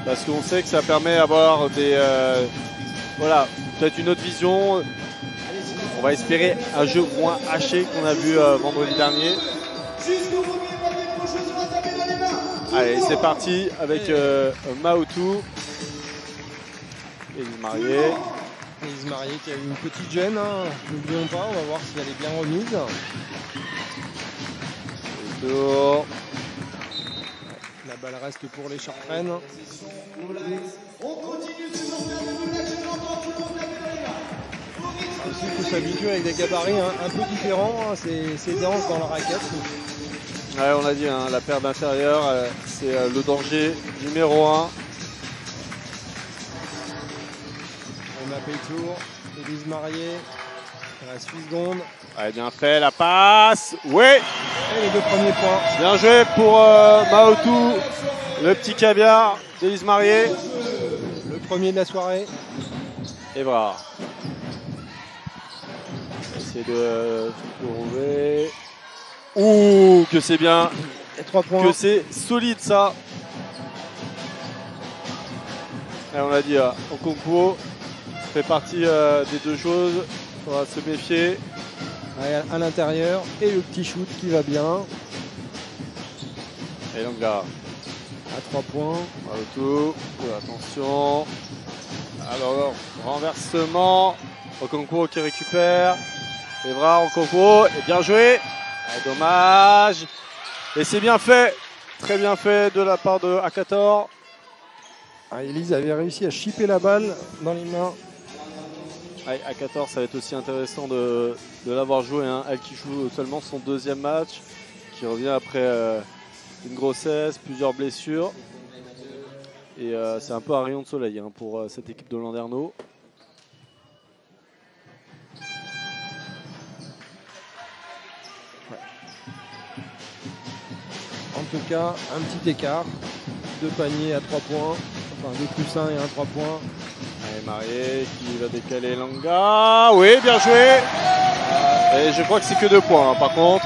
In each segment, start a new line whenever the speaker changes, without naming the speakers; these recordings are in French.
parce qu'on sait que ça permet d'avoir des voilà, peut-être une autre vision. On va espérer un jeu moins haché qu'on a vu vendredi dernier. Allez, c'est parti avec Maotou. Élise Marié.
Élise Marié qui a eu une petite gêne, hein. N'oublions pas, on va voir si elle est bien remise.
Tour.
La balle reste pour les Chartraines. Aussi, il faut s'habituer avec des gabarits un peu différents. Hein. C'est dense dans la raquette.
Ouais, on l'a dit, hein, la paire d'intérieur, c'est le danger numéro 1.
On a Paytour, Élise Marié. Il reste 8 secondes.
Ouais, bien fait, la passe. Ouais.
Et les 2 premiers points.
Bien joué pour Maotou, le petit caviar d'Élise Marié.
Le premier de la soirée.
Et voilà. Essayer de trouver. Ouh, que c'est bien.
Et 3 points.
Que c'est solide ça. Et on l'a dit, Okonkwo fait partie des deux choses. Il faudra se méfier.
À l'intérieur. Et le petit shoot qui va bien.
Et donc là,
à 3 points.
Maotou, attention. Alors, renversement. Okonkwo qui récupère. Evra, Okonkwo, et bien joué. Ah, dommage. Et c'est bien fait. Très bien fait de la part de Akator.
Ah, Élise avait réussi à chipper la balle dans les mains.
Ouais, Akator, ça va être aussi intéressant de l'avoir joué. Hein. Elle qui joue seulement son 2e match, qui revient après une grossesse, plusieurs blessures. Et c'est un peu un rayon de soleil hein, pour cette équipe de Landerneau.
Ouais. En tout cas, un petit écart. 2 paniers à 3 points. Enfin, 2 plus 1 et un 3 points.
Allez, Marié qui va décaler Langa. Oui, bien joué. Et je crois que c'est que 2 points hein, par contre.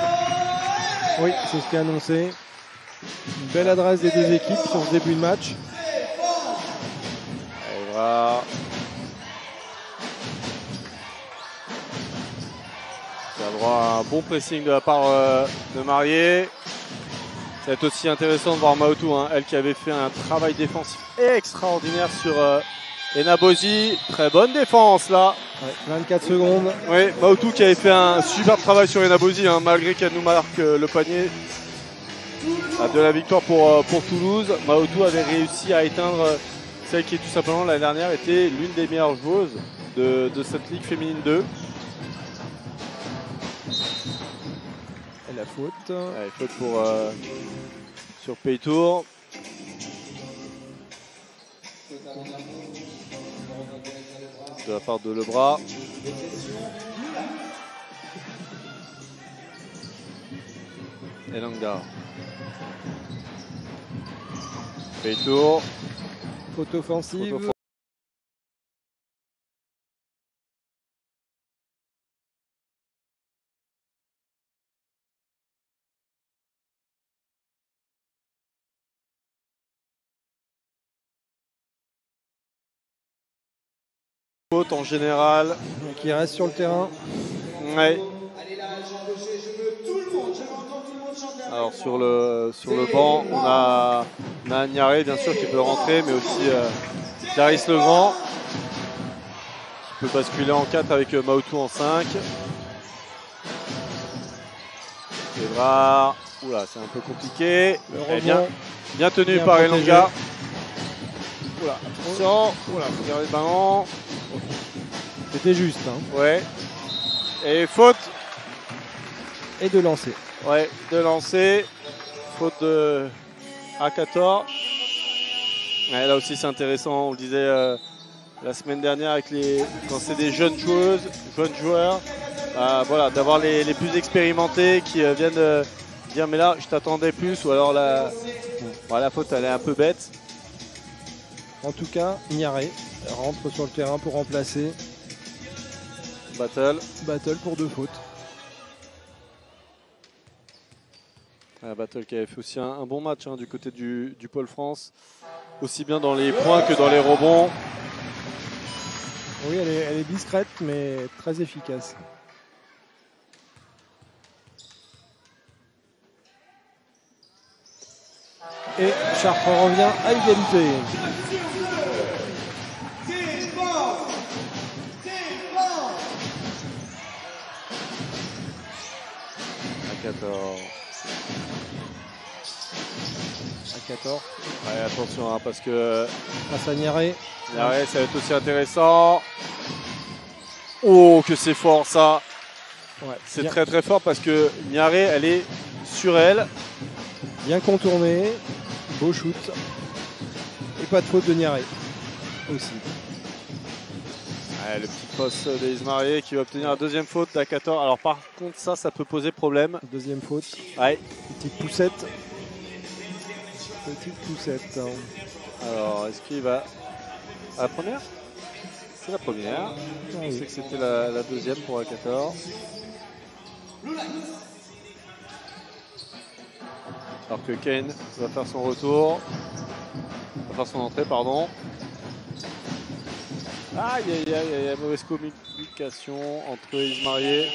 Oui, c'est ce qui est annoncé. Une belle adresse des deux équipes sur ce début de match.
Evra. Ça a droit à un bon pressing de la part de Marié. Ça va être aussi intéressant de voir Maotou, hein, elle qui avait fait un travail défensif extraordinaire sur Enabosi. Très bonne défense là.
Ouais, 24 secondes.
Oui, Maotou qui avait fait un super travail sur Enabosi, hein, malgré qu'elle nous marque le panier de la victoire pour Toulouse. Maotou avait réussi à éteindre celle qui, tout simplement, l'année dernière était l'une des meilleures joueuses de cette Ligue féminine 2.
Et la faute.
Allez, faute pour sur Paytour. De la part de Lebras. Et Langa. Paytour.
Faute offensive.
Faute en général.
Qui reste sur le terrain.
Ouais. Alors sur le banc, on a Niaré bien sûr qui peut rentrer, mais aussi Clarisse Legrand qui peut basculer en 4 avec Maotou en 5. Evra, oula, c'est un peu compliqué. Bien tenu
bien
par
protégé.
Elanga. Oula, attention, oula, faut garder le ballon.
C'était juste. Hein.
Ouais. Et faute.
Et de lancer.
Ouais, de lancer. Faute de A14. Ouais, là aussi c'est intéressant, on le disait la semaine dernière avec quand c'est des jeunes joueuses, jeunes joueurs, voilà, d'avoir les plus expérimentés qui viennent dire mais là je t'attendais plus, ou alors la faute elle est un peu bête.
En tout cas, Niaré rentre sur le terrain pour remplacer.
Battle
pour 2 fautes.
Battle qui avait fait aussi un bon match hein, du côté du Pôle France. aussi bien dans les points que dans les rebonds.
Oui, elle est discrète, mais très efficace. Et Chartres revient à égalité.
À 14.
À 14.
Ouais, attention, hein, parce que
Face à Niaré.
Niaré, ça va être aussi intéressant. Oh, que c'est fort ça.
Ouais,
C'est
bien,
très très fort parce que Niaré, elle est sur elle.
bien contourné. Beau shoot. Et pas de faute de Niaré aussi.
Ouais, le petit poste d'Ismarie qui va obtenir la deuxième faute d'A 14. Alors par contre, ça peut poser problème.
Deuxième faute.
Ouais.
Petite poussette. Petite poussette.
Alors, est-ce qu'il va à la première? C'est la première.
Ah
Je
oui.
sais que c'était la deuxième pour A14. Alors que Kane va faire son retour. Va faire son entrée, pardon. Aïe aïe aïe aïe, mauvaise communication entre Ismarie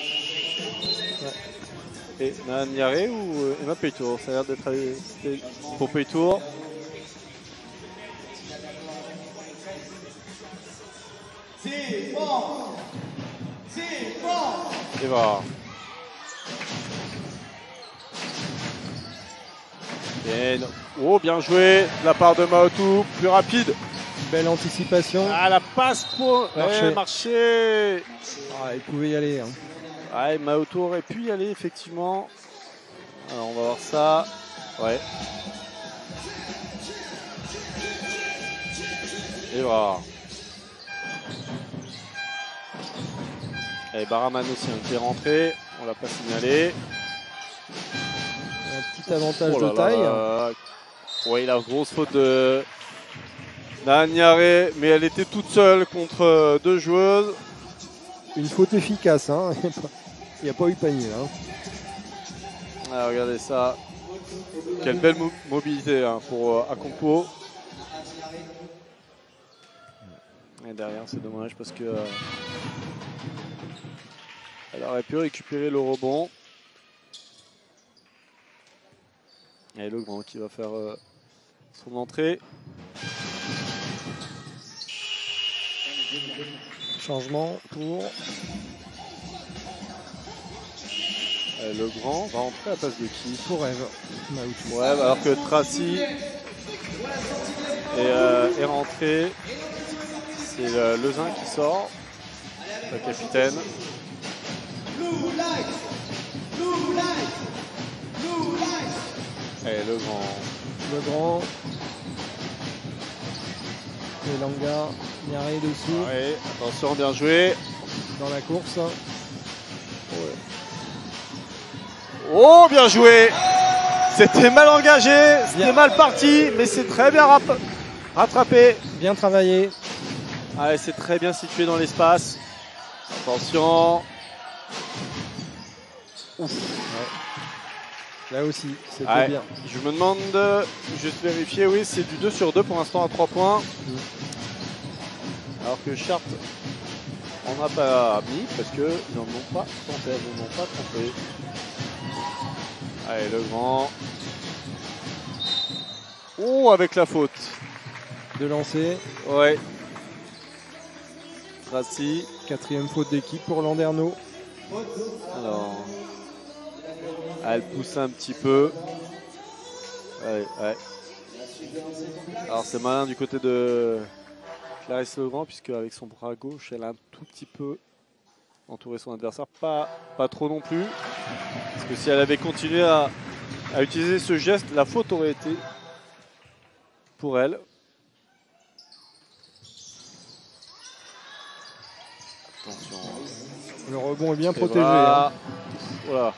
et Nan Niaré ou Emma Peytour. Ça a l'air d'être pour Peytour. Et voilà. Oh, bien joué de la part de Maotou, plus rapide.
Belle anticipation.
Ah, la passe pour marcher.
Ah, il pouvait y aller. Hein.
Ouais, Maotou aurait pu y aller, effectivement. Alors, on va voir ça. Ouais. Et voilà. Et Baraman aussi qui est rentré. On l'a pas signalé.
Un petit avantage
Oh là
de taille.
là. Ouais, la grosse faute de Niaré, mais elle était toute seule contre deux joueuses.
Une faute efficace. Hein. Il n'y a pas eu panier là.
Ah, regardez ça. Quelle belle mobilité hein, pour Akompo. Et derrière, c'est dommage parce que elle aurait pu récupérer le rebond. Et le grand qui va faire son entrée.
Changement pour.
Le grand va entrer à la place de qui?
Pour Eve. Maotou.
Ouais, alors que Tracy est rentré. C'est Lezin qui sort, le capitaine. Et le grand.
Le grand. Et Langa. Niaré dessous.
Ouais, attention, bien joué.
Dans la course.
Oh, bien joué. C'était mal engagé, c'était mal parti, mais c'est très bien rattrapé.
Bien travaillé.
Allez, c'est très bien situé dans l'espace. Attention. Ouf.
Là aussi, c'était
Ouais.
bien.
Je me demande de juste vérifier, oui, c'est du 2 sur 2 pour l'instant à 3 points. Alors que Chartres en a pas mis parce qu'ils n'en ont pas tenté, ils n'en ont pas tenté. Allez, le grand. Oh, avec la faute.
De lancer.
Ouais. Tracy.
4e faute d'équipe pour Landerneau.
Alors. Elle pousse un petit peu. Ouais, ouais. Alors c'est malin du côté de Clarisse Legrand, puisque avec son bras gauche, elle a un tout petit peu entouré son adversaire. Pas trop non plus. Parce que si elle avait continué à utiliser ce geste, la faute aurait été pour elle. Attention.
Le rebond est bien
Et
protégé.
voilà.
Hein.
Voilà.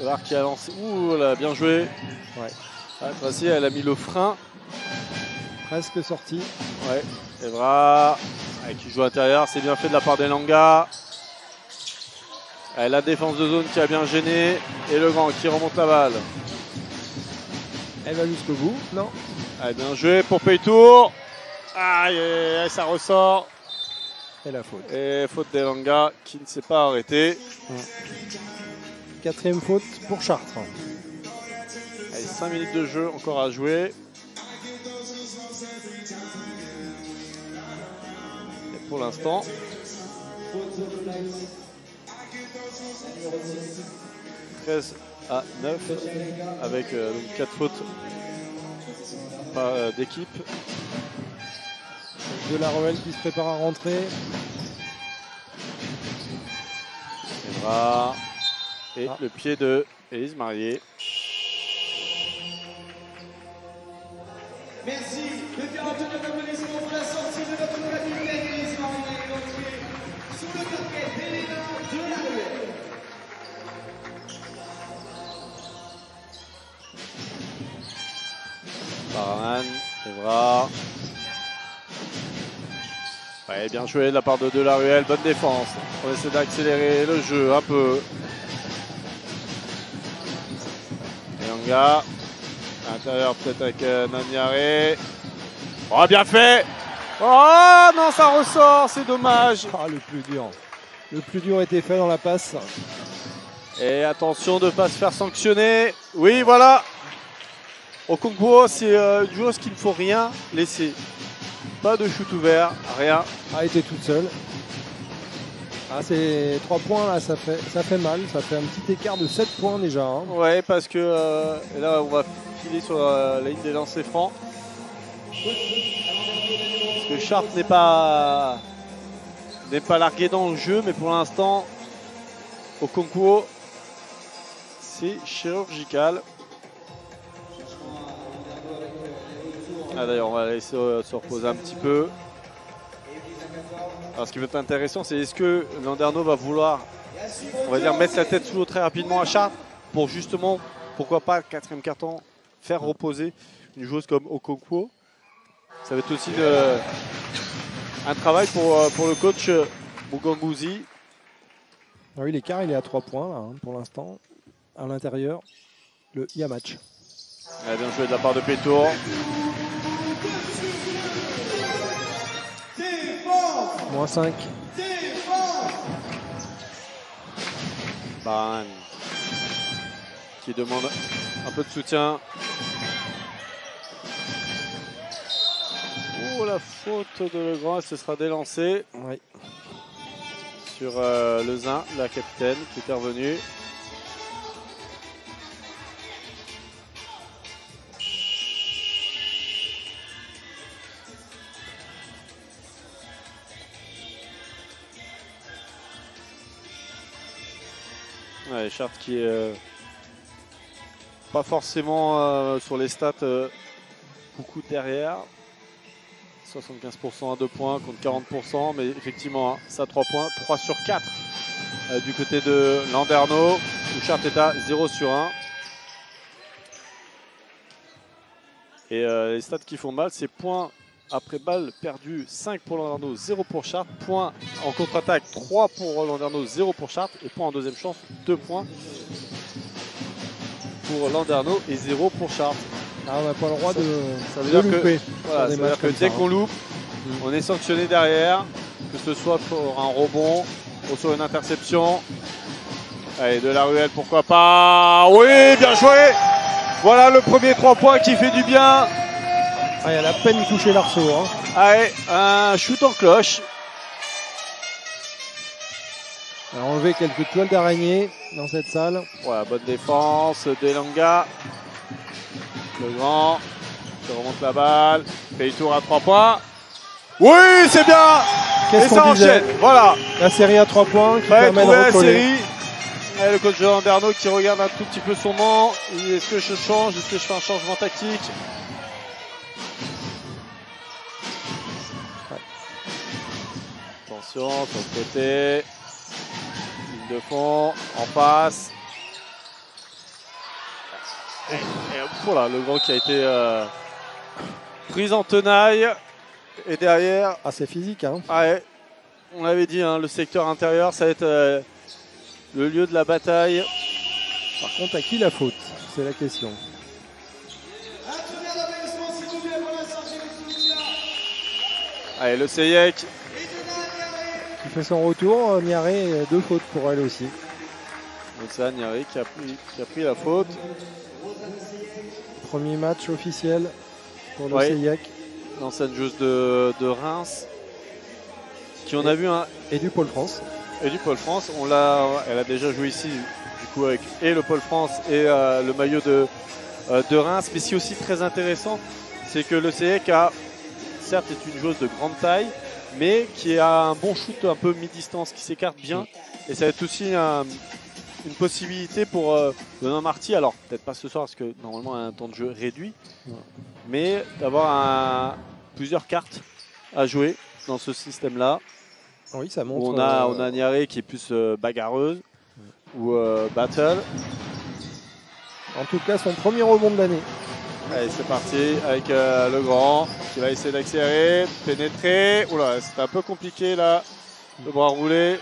Evra qui a lancé. Ouh là, bien joué.
Ouais.
Ah, Tracy, elle a mis le frein.
Presque sorti.
Ouais. Evra qui joue intérieur, c'est bien fait de la part d'Elanga. La défense de zone qui a bien gêné. Et le grand qui remonte la balle.
Elle va jusqu'au bout. Non.
Allez, bien joué pour Peytour. Aïe, ça ressort.
Et la faute.
Et faute d'Elanga qui ne s'est pas arrêté.
Quatrième faute pour Chartres.
Allez, 5 minutes de jeu encore à jouer. Et pour l'instant, 13 à 9 avec 4 fautes d'équipe.
De la Ruelle qui se prépare à rentrer.
Evra. Et le pied de Élise Marié.
Merci de bien obtenir l'applaudissement pour la sortie de notre capitaine Élise Marié, entrée sur le parquet d'Elena de la Ruelle.
Paraman, Evra. Ouais, bien joué de la part de la Ruelle, bonne défense. On essaie d'accélérer le jeu un peu. Elanga, à l'intérieur peut-être avec Naniare. Oh, bien fait. Oh non, ça ressort, c'est dommage.
Ah, le plus dur. Le plus dur était fait dans la passe.
Et attention de ne pas se faire sanctionner. Oui, voilà. Okonkwo, c'est une joueuse qu'il ne faut rien laisser. Pas de shoot ouvert, rien.
Ah, elle était toute seule. Ah, c'est 3 points là, ça fait mal. Ça fait un petit écart de 7 points déjà. Hein.
Ouais, parce que là, on va filer sur la ligne des lancers francs. Parce que Chartres n'est pas largué dans le jeu, mais pour l'instant, Okonkwo, c'est chirurgical. Ah, d'ailleurs, on va laisser se reposer un petit peu. Alors, ce qui va être intéressant, c'est est-ce que Landerneau va vouloir, on va dire, mettre sa tête sous l'eau très rapidement à Chartres pour justement, pourquoi pas, 4e carton, faire reposer une joueuse comme Okonkwo. Ça va être aussi un travail pour le coach Muganguzi.
Ah oui, l'écart il est à 3 points là, hein, pour l'instant. À l'intérieur, il y a match.
Ah, bien joué de la part de Peytour.
Moins 5.
Baran qui demande un peu de soutien. Oh, la faute de Legrand, ce sera délancé.
Oui.
Sur Lezin, la capitaine qui est revenue. Ouais, Chartres qui est pas forcément sur les stats beaucoup derrière. 75% à 2 points contre 40%, mais effectivement, hein, ça 3 points, 3 sur 4 du côté de Landerneau, où Chartres est à 0 sur 1. Et les stats qui font mal, c'est points après balle perdu, 5 pour Landerneau, 0 pour Chartres. Points en contre-attaque, 3 pour Landerneau, 0 pour Chartres. Et points en deuxième chance, 2 points pour Landerneau et 0 pour Chartres.
Ah, on n'a pas le droit de
louper.
Voilà,
ça veut dire que dès qu'on loupe, on est sanctionné derrière, que ce soit pour un rebond ou sur une interception. Allez, de la Ruelle, pourquoi pas. Oui, bien joué. Voilà le premier 3 points qui fait du bien.
Ah, il a la peine de toucher l'arceau. Hein.
Allez, un shoot en cloche.
On a enlevé quelques toiles d'araignée dans cette salle.
Voilà, bonne défense d'Elanga. Le grand qui remonte la balle. Peytour à 3 points. Oui, c'est bien.
Qu'est-ce qu'on disait ?
Voilà.
La série à 3 points qui
permet
de recoller.
La série. Et le coach de Landerneau qui regarde un tout petit peu son banc. Est-ce que je change ? Est-ce que je fais un changement tactique ? Attention, sur le côté. Ligne de fond, en passe. Et voilà, le grand qui a été pris en tenaille. Et derrière.
Ah, c'est physique, hein.
Ouais, on l'avait dit, hein, le secteur intérieur, ça va être le lieu de la bataille.
Par contre, à qui la faute ? C'est la question.
Allez, le Seyek.
Qui fait son retour. Niaré, 2 fautes pour elle aussi.
Donc ça, Niaré qui a pris la faute.
Premier match officiel pour le
Ouais.
Seillac.
L'ancienne joueuse de Reims. Qui on a vu un.
Et du Pôle France.
Et du Pôle France. Elle a déjà joué ici, du coup, avec et le Pôle France et le maillot de Reims. Mais ce qui est aussi très intéressant, c'est que le Seyek a, certes, est une joueuse de grande taille, mais qui a un bon shoot un peu mi-distance, qui s'écarte bien. Et ça va être aussi une possibilité pour Benoît Marty. Alors, peut-être pas ce soir, parce que normalement, elle a un temps de jeu réduit, mais d'avoir plusieurs cartes à jouer dans ce système-là.
Oui, ça montre.
On a Niaré qui est plus bagarreuse ou battle.
En tout cas, son premier rebond de l'année.
Allez, c'est parti avec le grand qui va essayer d'accélérer, pénétrer. Oula, c'était un peu compliqué là, le bras roulé.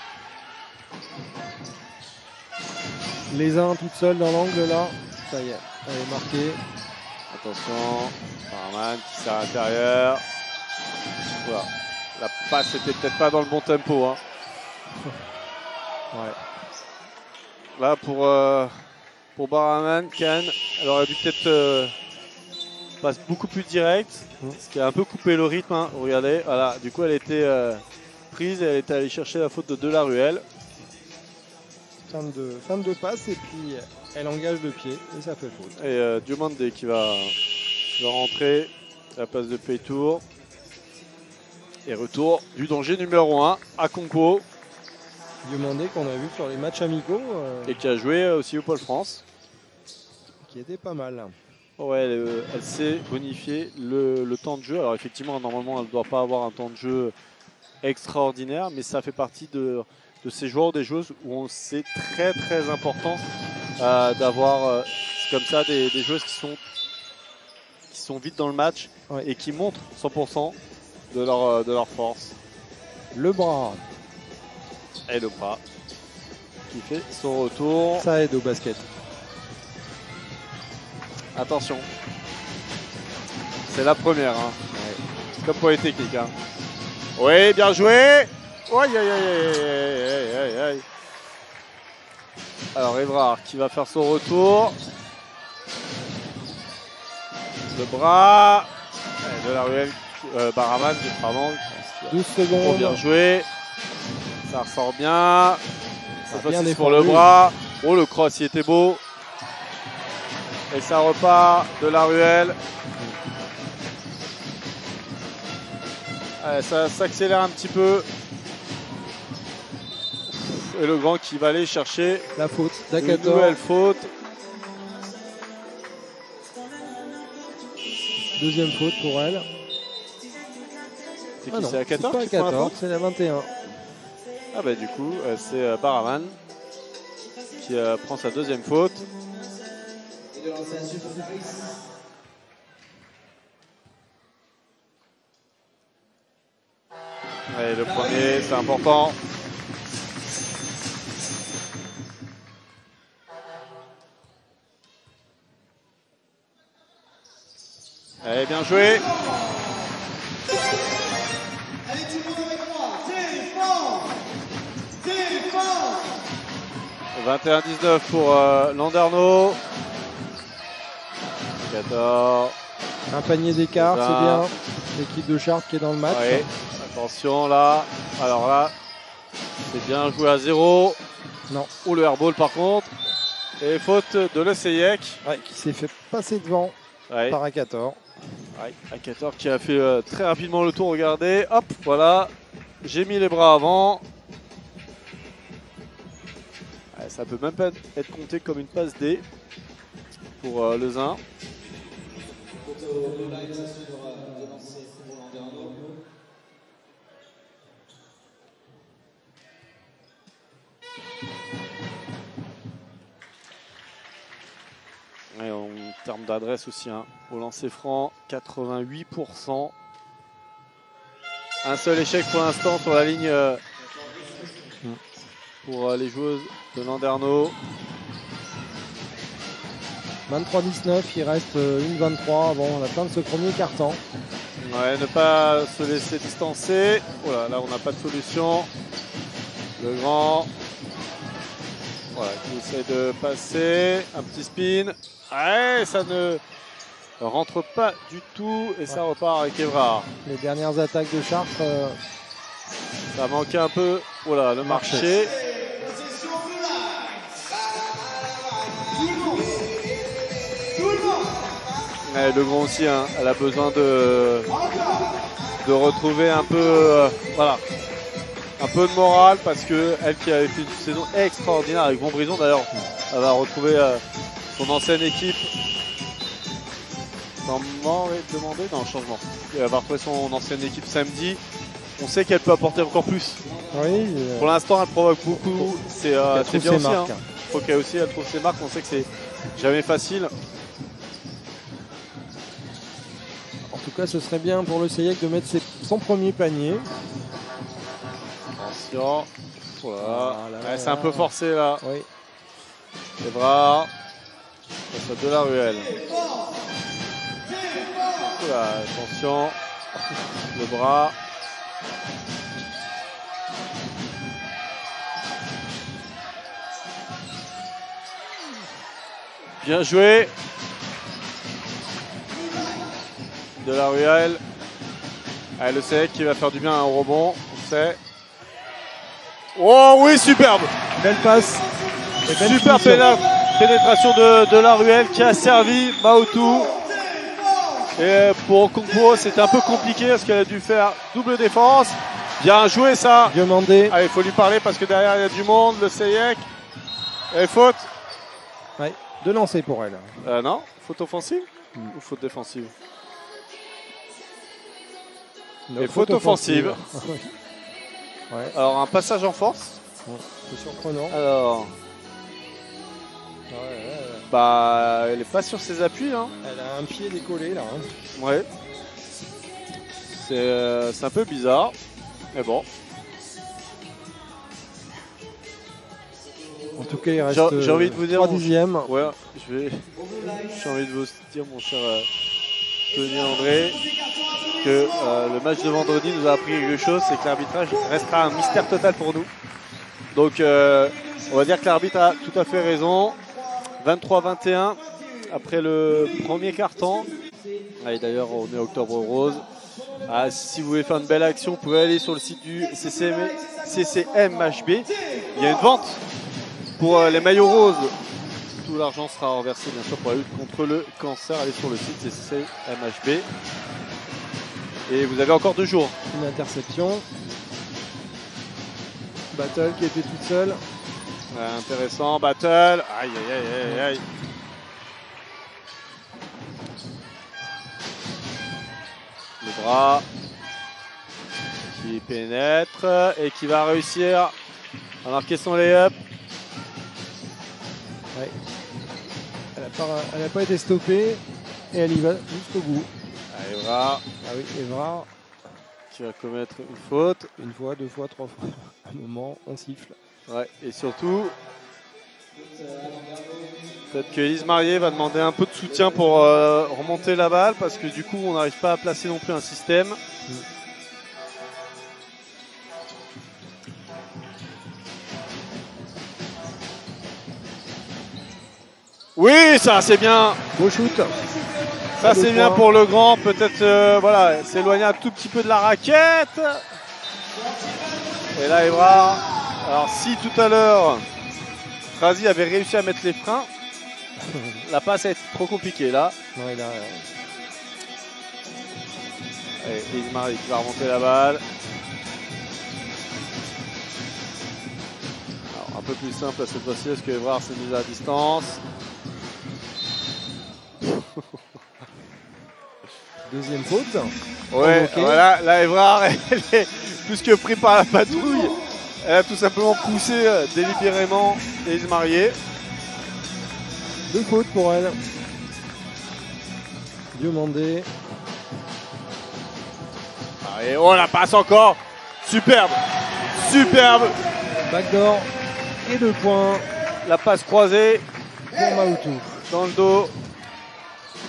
Les uns toute seule dans l'angle là. Ça y est, elle est marquée.
Attention, Paraman qui sert à l'intérieur. Voilà. La passe était peut-être pas dans le bon tempo. Hein.
Ouais.
Là pour Baraman, Khan, elle aurait dû peut-être passer beaucoup plus direct, ce qui a un peu coupé le rythme. Hein. Regardez, voilà. Du coup elle était prise et elle était allée chercher la faute de Delaruelle.
Fin de passe et puis elle engage le pied et ça fait faute.
Et Diomande qui va rentrer à la place de Paytour. Et retour du danger numéro 1 à Conco.
Diomandé qu'on a vu sur les matchs amicaux.
Et qui a joué aussi au Pôle France.
Qui était pas mal.
Ouais, elle sait bonifier le temps de jeu. Alors effectivement, normalement, elle ne doit pas avoir un temps de jeu extraordinaire, mais ça fait partie de ces joueurs ou des joueuses où c'est très très important d'avoir comme ça des joueuses qui sont vite dans le match et qui montrent 100% de leur force.
Le bras.
Et le bras qui fait son retour.
Ça aide au basket.
Attention. C'est la première. Hein. Ouais. C'est comme pour les techniques. Hein. Oui, bien joué. Aïe, aïe, aïe, aïe, aïe. Alors Evrard qui va faire son retour. Le bras. De la ruelle. Baraman, pardon.
12 secondes.
Trop bien joué. Ça ressort bien. Ça
bien
fait pour le bras. Oh, le cross, il était beau. Et ça repart de la ruelle. Allez, ça s'accélère un petit peu. Et le grand qui va aller chercher
la faute
une nouvelle faute.
Deuxième faute pour elle.
C'est qui? C'est la 14?
C'est pas la 14, c'est la 21.
Ah bah du coup, c'est Baraman qui prend sa deuxième faute. Allez, le premier, c'est important. Allez, bien joué.
Allez, tout le monde avec moi. Défense. Défense.
21-19 pour Landerneau. 14.
Un panier d'écart, c'est bien. L'équipe de Chartres qui est dans le match.
Ouais. Attention là. Alors là, c'est bien joué à 0.
Non.
Ou le airball par contre. Et faute de Le Seyek.
Ouais, qui s'est fait passer devant par Akator.
Ouais, Akator qui a fait très rapidement le tour. Regardez. Hop, voilà. J'ai mis les bras avant. Ouais, ça peut même pas être compté comme une passe D pour le Zin. Et en termes d'adresse aussi, hein, au lancer franc, 88%. Un seul échec pour l'instant sur la ligne pour les joueuses de Landerneau.
23-19, il reste une 23 avant la fin de ce premier quart-temps.
Ouais, ne pas se laisser distancer. Voilà, là on n'a pas de solution. Le grand. Voilà, qui essaie de passer. Un petit spin. Ouais, ça ne rentre pas du tout. Et ça repart avec Évrard.
Les dernières attaques de Chartres.
Ça manquait un peu. Voilà, le marché. Ouais, le grand aussi, hein, elle a besoin de retrouver un peu, voilà, un peu de morale parce que elle qui avait fait une saison extraordinaire avec Montbrison d'ailleurs, elle va retrouver son ancienne équipe. Demander non, changement. Elle va retrouver son ancienne équipe samedi. On sait qu'elle peut apporter encore plus.
Oui.
Pour l'instant, elle provoque beaucoup. C'est bien aussi.
Marques.
Il faut qu'elle aussi elle trouve ses marques. On sait que c'est jamais facile.
En tout cas, ce serait bien pour le Seyec de mettre son premier panier.
Attention. Voilà.
Voilà.
C'est un peu forcé là.
Oui.
Les bras. Ça de la ruelle. Voilà, attention. Le bras. Bien joué. De la ruelle. Allez, le Seyec qui va faire du bien à un rebond. On sait. Oh oui, superbe.
Belle passe.
Super pénétration de la ruelle qui a servi Maotou. Et pour Kongpo, c'était un peu compliqué parce qu'elle a dû faire double défense. Bien joué ça.
Demandé.
Allez, il faut lui parler parce que derrière il y a du monde. Le Seyec. Et faute.
Ouais. De lancer pour elle.
Non, faute offensive ou faute défensive?
No,
et faute offensive.
Ouais.
Alors un passage en force.
C'est surprenant.
Alors. Bah, elle est pas sur ses appuis. Hein.
Elle a un pied décollé là. Hein.
Ouais. C'est un peu bizarre. Mais bon.
En tout cas, il reste
j'ai envie de vous dire
3 dixièmes.
Ouais, j'ai envie de vous dire, mon cher Tony André, que le match de vendredi nous a appris quelque chose, c'est que l'arbitrage restera un mystère total pour nous. Donc, on va dire que l'arbitre a tout à fait raison. 23-21 après le premier quart-temps. Et d'ailleurs, on est Octobre Rose. Si vous voulez faire une belle action, vous pouvez aller sur le site du CCMHB. Il y a une vente pour les maillots roses. Tout l'argent sera reversé bien sûr pour la lutte contre le cancer. Allez sur le site CCMHB. Et vous avez encore 2 jours.
Une interception. Battle qui était toute seule.
Intéressant, Battle. Aïe, aïe, aïe, aïe, aïe. Le bras qui pénètre et qui va réussir à marquer son lay-up.
Ouais. Elle n'a pas été stoppée et elle y va jusqu'au bout.
Evra.
Ah oui, Evra.
Qui va commettre une faute.
Une fois, 2 fois, 3 fois. À un moment, on siffle.
Ouais, et surtout, peut-être que Elise Marié va demander un peu de soutien pour remonter la balle parce que du coup, on n'arrive pas à placer non plus un système. Oui, ça c'est bien.
Beau shoot.
Ça c'est bien pour le grand. Peut-être voilà, s'éloigner un tout petit peu de la raquette. Et là, Evra. Alors si tout à l'heure, Trazy avait réussi à mettre les freins, la passe est trop compliquée là.
Ouais, là,
Et Ismail qui va remonter la balle. Alors, un peu plus simple cette fois-ci parce que Evra s'est mis à distance.
Deuxième faute.
Ouais, voilà, là Evra, elle est plus que pris par la patrouille. Elle a tout simplement poussé délibérément Elise Marié.
2 fautes pour elle. Diomandé.
Et oh la passe encore. Superbe. Superbe.
Backdoor. Et 2 points
La passe croisée
pour Maotou.
dans le dos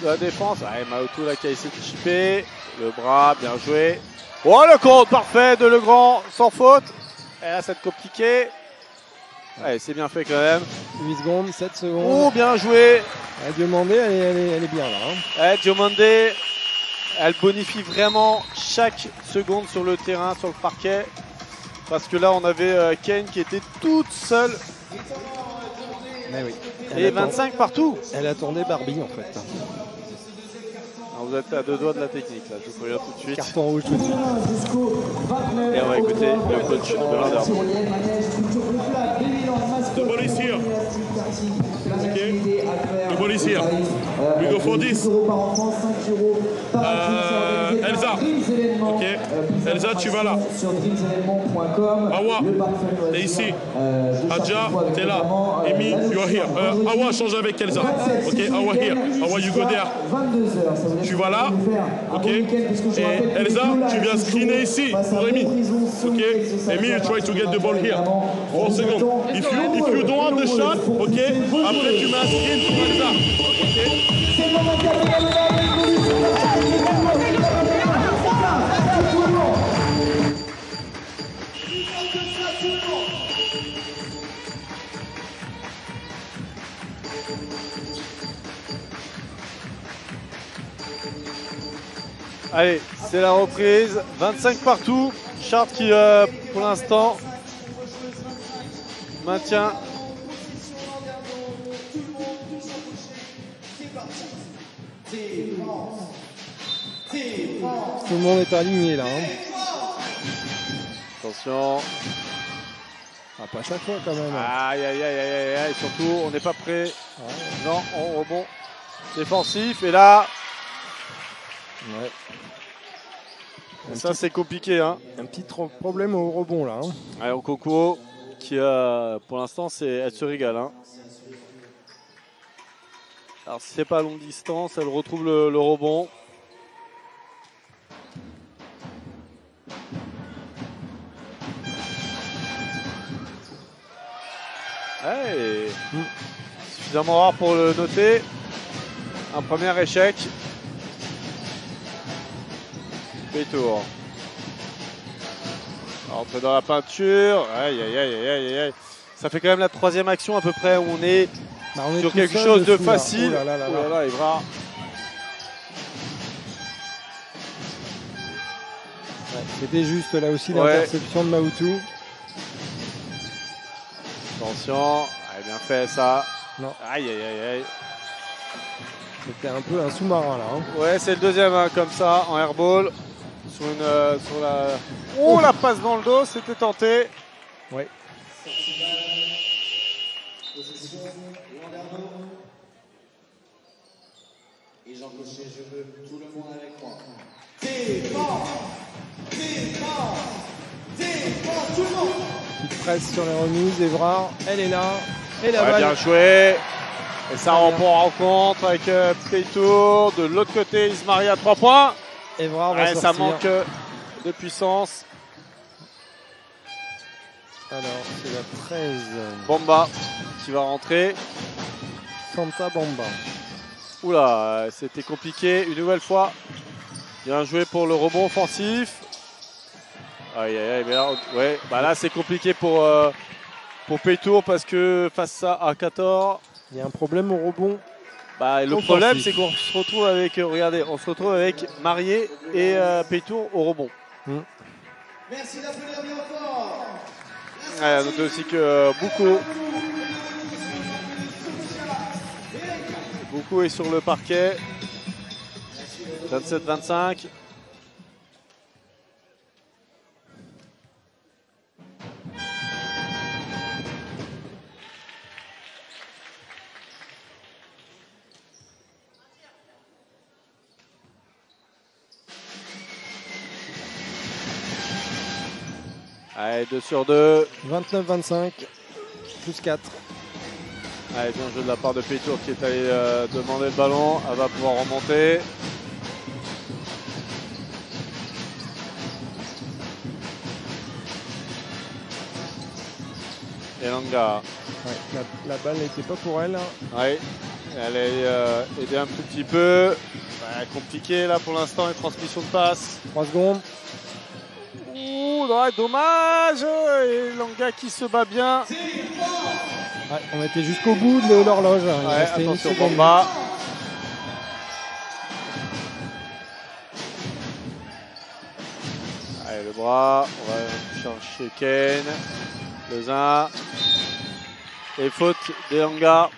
de la défense. Ouais, Maoto là qui a essayé de chipper. Le bras, bien joué. Oh, le compte parfait de Legrand, sans faute. Et là, ça va être compliqué. Ouais, c'est bien fait quand même.
8 secondes, 7 secondes.
Oh, bien joué.
Diomandé, elle est bien là.
Ouais, Diomandé, elle bonifie vraiment chaque seconde sur le terrain, sur le parquet. Parce que là, on avait Kane qui était toute seule.
Mais oui.
Et 25 partout.
Elle attendait Barbie en fait.
Alors, vous êtes à 2 doigts de la technique là, je vous préviens tout de suite.
Carton rouge tout de suite.
Et on va écouter le coach de l'Underbowl.
The ball is here. Okay. The ball is here. We go for this. Elsa. Ok. Elsa, tu vas là. Awa, t'es ici. Adja, t'es là. Amy, you are here. Awa, change avec Elsa. Ok. Awa here. Awa, you go there. Tu vas là. Ok. Et Elsa, tu viens screener ici pour Amy. Ok. Amy, you try to get the ball here. 4 secondes. If you don't have the shot, ok. Après, tu mets un screen pour Elsa. Ok.
Allez, c'est la reprise. 25 partout. Chartres qui, pour l'instant, maintient.
Tout le monde est aligné là.
Attention.
Ah, pas chaque fois quand même.
Aïe, aïe, aïe, aïe, aïe, aïe. Surtout, on n'est pas prêt. Non, on rebond défensif. Et là,
Ouais.
ça c'est compliqué. Hein.
Un petit problème au rebond là.
Allez, Okoko, qui pour l'instant, elle se régale. Hein. Alors, si c'est pas à longue distance, elle retrouve le rebond. Ouais, suffisamment rare pour le noter. Un premier échec. Pétour. Entre dans la peinture. Aïe, aïe, aïe, aïe, aïe, aïe. Ça fait quand même la 3e action à peu près où on est, sur quelque chose de facile.
Oh là là,
Evra.
Ouais, c'était juste là aussi l'interception de Maoutou.
Attention. Allez, bien fait ça.
Non.
Aïe, aïe, aïe, aïe.
C'était un peu un sous-marin là.
Ouais, c'est le deuxième comme ça en airball. Sur la. Oh, la passe dans le dos, c'était tenté.
Ouais.
Et Jean Cochet, je veux tout le monde avec moi. Tout le monde.
Petite presse sur les remises, Evra, elle est là. Et la
Ouais,
balle.
bien joué. Et ça reprend en rencontre avec Playtour. De l'autre côté, Ismarie à 3 points.
Evra va
Ouais, ça
sortir.
manque de puissance.
Alors, c'est la 13.
Bomba qui va rentrer.
Santa Bomba.
Oula, c'était compliqué une nouvelle fois. Bien joué pour le rebond offensif. Aïe, aïe, aïe. Mais là, ouais, bah là c'est compliqué pour Paytour parce que face à 14.
Il y a un problème au rebond.
Bah, le
offensif.
problème c'est qu'on se retrouve avec, regardez, on se retrouve avec Marié et Paytour au rebond.
Merci d'applaudir bien fort.
Ouais, notez aussi que beaucoup est sur le parquet. 27-25. Allez, 2 sur 2.
29-25. Plus 4.
Allez, bien joué de la part de Paytour qui est allé demander le ballon. Elle va pouvoir remonter. Elanga.
Ouais, la balle n'était pas pour elle.
Ouais. Elle est aidée un tout petit peu. Ouais, compliqué là pour l'instant les transmissions de passe.
3 secondes.
Ouh, ouais, dommage. Et Langa qui se bat bien.
Ouais, on était jusqu'au bout de l'horloge. Il
Ouais,
restait une
attention
seconde.
Bamba. Allez, le bras. On va chercher Kane. Lezin. Et faute des Langa.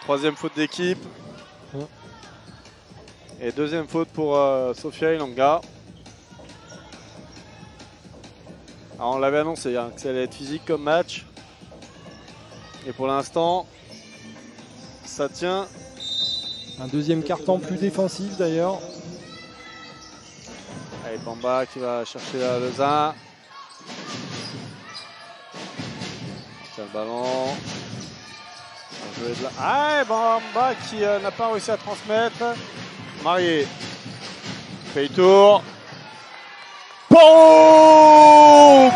Troisième faute d'équipe. Et deuxième faute pour Sofia Ilanga. Alors on l'avait annoncé hein, que ça allait être physique comme match. Et pour l'instant, ça tient.
Un deuxième quart-temps plus défensif d'ailleurs.
Allez, Bamba qui va chercher la Lezin. Tiens le ballon. Ah, Bamba qui n'a pas réussi à transmettre. Marié. Fait tour. Boum!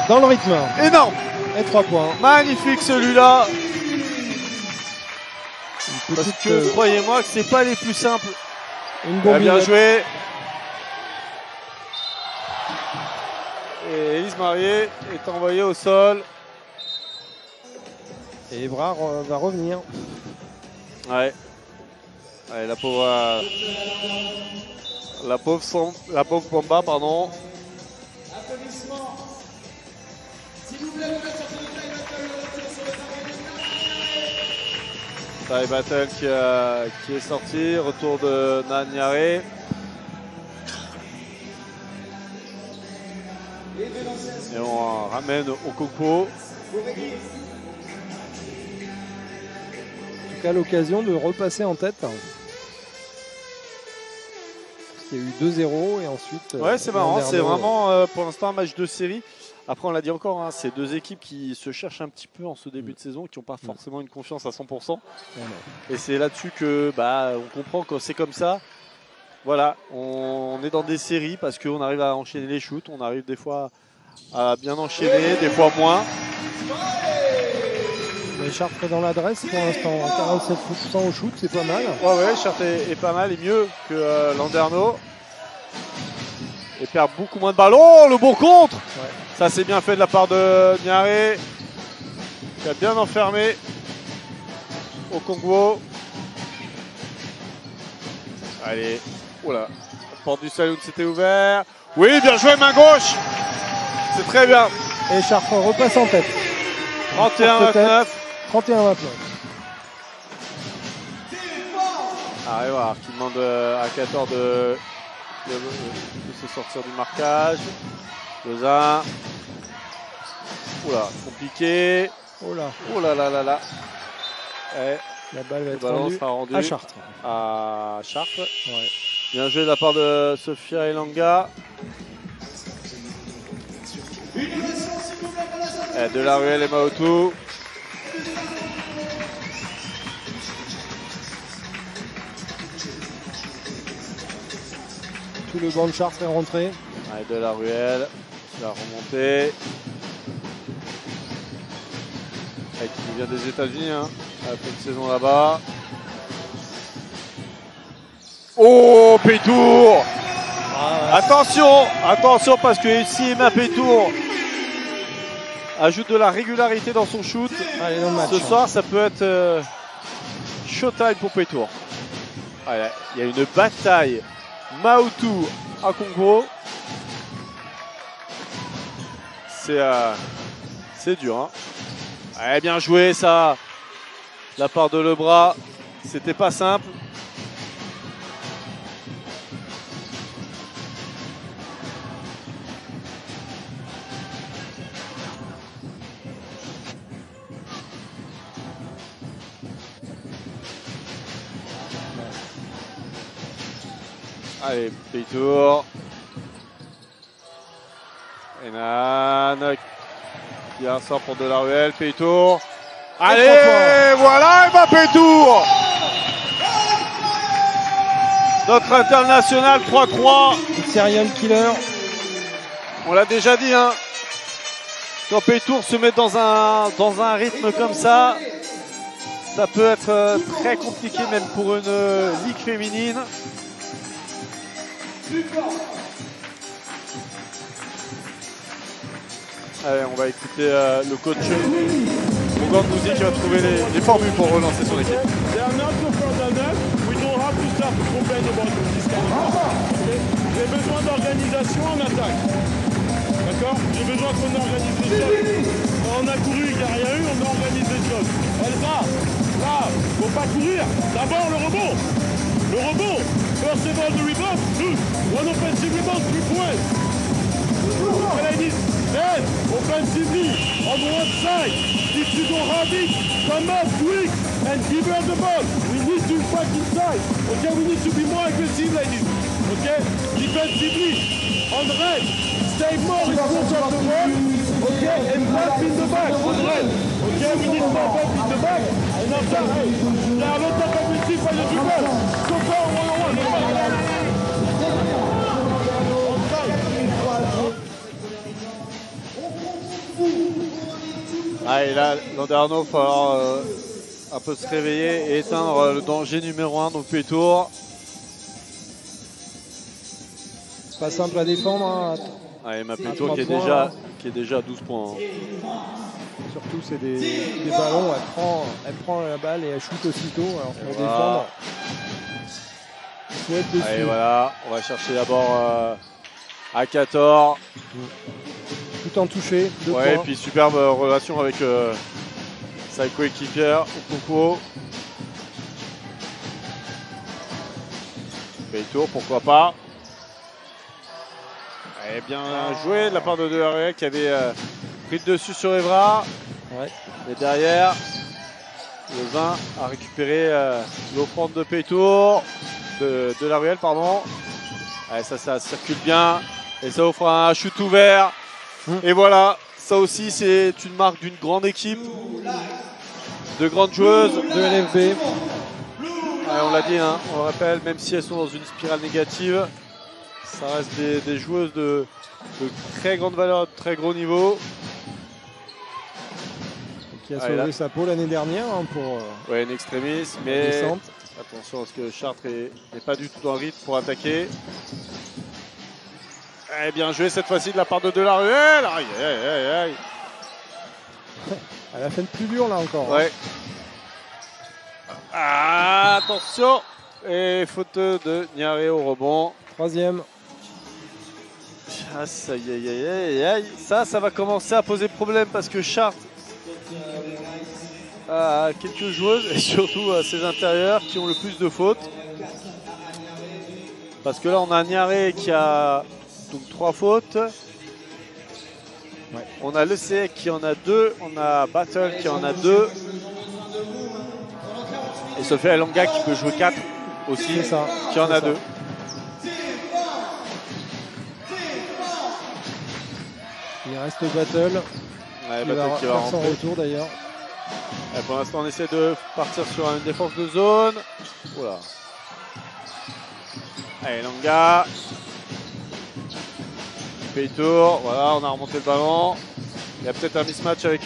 Dans le rythme.
Énorme.
Et 3 points.
Magnifique celui-là.
Une
Parce
petite,
que croyez-moi que c'est pas les plus simples.
une
Bien
bombinette.
joué. Et Elise Marié est envoyée au sol.
Et Evrard va revenir.
Ouais. Allez, la pauvre Bamba, pardon.
Applaudissements. S'il vous plaît, on va sortir le time battle, le retour sur le
Tie
parquet.
Battle qui est sorti. Retour de Nanyare. Et on ramène au Coco.
En tout cas, l'occasion de repasser en tête. Parce qu'il y a eu 2-0 et ensuite.
Ouais, c'est marrant.
Landerneau,
C'est vraiment pour l'instant un match de série. Après, on l'a dit encore, hein, c'est deux équipes qui se cherchent un petit peu en ce début de saison, qui n'ont pas forcément une confiance à 100%. Et c'est là-dessus que on comprend que c'est comme ça. Voilà, on est dans des séries parce qu'on arrive à enchaîner les shoots, on arrive des fois à bien enchaîner, des fois moins.
Mais Chartres est dans l'adresse pour l'instant. 47% au shoot, c'est pas mal.
Ouais, Chartres est pas mal et mieux que Landerneau. Et perd beaucoup moins de ballons. Oh, le bon contre!
Ouais.
Ça, c'est bien fait de la part de Niaré, qui a bien enfermé au Congo. Allez, oula, la porte du saloon s'était ouverte. Oui, bien joué, main gauche. C'est très bien.
Et Chartres repasse en tête.
31-29.
31-29.
Allez voir, qui demande à 14 de se sortir du marquage. 2-1. Oula, compliqué.
Oh là,
Oh là là là là. Et
la balle va
le
être
ballon
rendue
sera rendu
à Chartres.
à Chartres.
Ouais.
Bien joué de la part de Sofia Ilanga. De la Ruelle et Maotou.
Tout le banc de Chartres est rentré.
Allez, de la Ruelle qui va remonter. Qui vient des États-Unis, hein. Elle a fait une saison là-bas. Oh, Pétour! Attention, attention parce que ici, Emma Pétour ajoute de la régularité dans son shoot.
Allez, dans le match.
Ce soir, ça peut être showtime pour Pétour. Voilà, il y a une bataille Maotou à Congo. C'est dur. Hein. Ouais, bien joué ça. La part de Lebras, c'était pas simple. Allez, Pétour. Enan qui en sort pour de la ruelle. Pétour. Allez, voilà, Emma Pétour. Notre international 3-3.
Serial killer.
On l'a déjà dit, hein. Quand Pétour se met dans un rythme comme ça, Ça peut être très compliqué même pour une ligue féminine. Allez, on va écouter le coach Mugandouzi qui va trouver les formules pour relancer son équipe.
J'ai besoin d'organisation en attaque. D'accord? J'ai besoin qu'on organise les choses. On a couru, il n'y a rien eu, on organise les choses. Elsa, là, faut pas courir. D'abord le rebond. Le rebond. First of all, the rebound. One offensive rebound, 3 points. Then, offensively, on one side, if you don't have it, come up quick and give her the ball. We need to fight inside. Okay, we need to be more aggressive, ladies. Okay, defensively, on red, stay more in front of the ball. Okay, and bump in the back on red. Okay, we need more bump in the back. And after, hey, there are a lot of aggressive by the dribble. So far, one-on-one.
Ah, et là, Landerneau, il va falloir un peu se réveiller et éteindre le danger numéro 1, donc Pétour.
C'est pas simple à défendre. Hein.
Allez, ma Pétour qui est déjà à 12 points. Hein.
Surtout, c'est des ballons, elle prend la balle et elle shoot aussitôt. Alors pour défendre, il faut être dessus.
Allez, voilà, on va chercher d'abord Akator.
Tout en touché, 2 points.
Et puis superbe relation avec sa coéquipière Okoko. Pétour, pourquoi pas. Et bien joué de la part de Delaruelle qui avait pris le dessus sur Evra.
Ouais.
Et derrière, le 20 a récupéré l'offrande de Pétour, de Delaruelle, pardon. Allez, ça circule bien. Et ça offre un shoot ouvert. Et voilà, ça aussi c'est une marque d'une grande équipe, de grandes joueuses.
De LFB.
Ouais, on l'a dit, hein, on le rappelle, même si elles sont dans une spirale négative, ça reste des joueuses de très grande valeur, de très gros niveau.
Qui a sauvé sa peau l'année dernière hein, pour
ouais, une extremis, mais
descente.
Attention à ce que Chartres n'est pas du tout dans le rythme pour attaquer. Eh bien joué cette fois-ci de la part de Delaruelle. Aïe, aïe, aïe, aïe.
Elle a fait le plus dur là encore.
Ouais. Ah, attention. Et faute de Niaré au rebond.
3e.
Aïe, aïe, aïe, aïe, aïe. Ça va commencer à poser problème parce que Chartres a quelques joueuses et surtout ses intérieurs qui ont le plus de fautes. Parce que là on a Niaré qui a donc 3 fautes. Ouais. On a l'ECEC qui en a 2, on a Battle qui en a 2. Et Sophie Alanga qui peut jouer 4 aussi,
ça,
qui en a 2.
Il reste Battle.
Ouais, Battle qui va
faire
rentrer.
son retour d'ailleurs.
Pour l'instant on essaie de partir sur une défense de zone. Oula. Allez, Langa. Pétour, voilà, on a remonté le ballon. Il y a peut-être un mismatch avec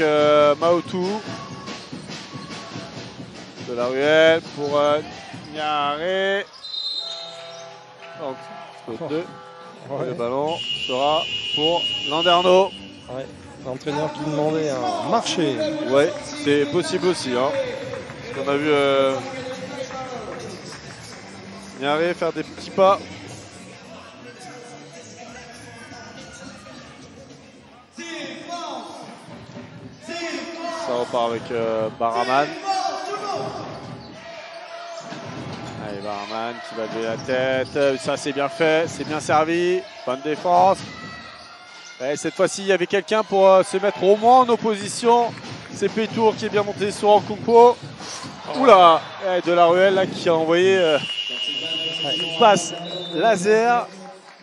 Maotou. Delaruelle pour Niaré. Donc, 2. Ouais. Le ballon sera pour Landerneau.
Ouais. L'entraîneur qui demandait un marché.
Ouais, c'est possible aussi. Hein. On a vu Niaré faire des petits pas. Ça repart avec Baraman. Allez, Baraman qui va lever la tête. Ça, c'est bien fait. C'est bien servi. Bonne défense. Et cette fois-ci, il y avait quelqu'un pour se mettre au moins en opposition. C'est Pétour qui est bien monté sur Okonkwo. Oula, Delaruelle là qui a envoyé une passe laser.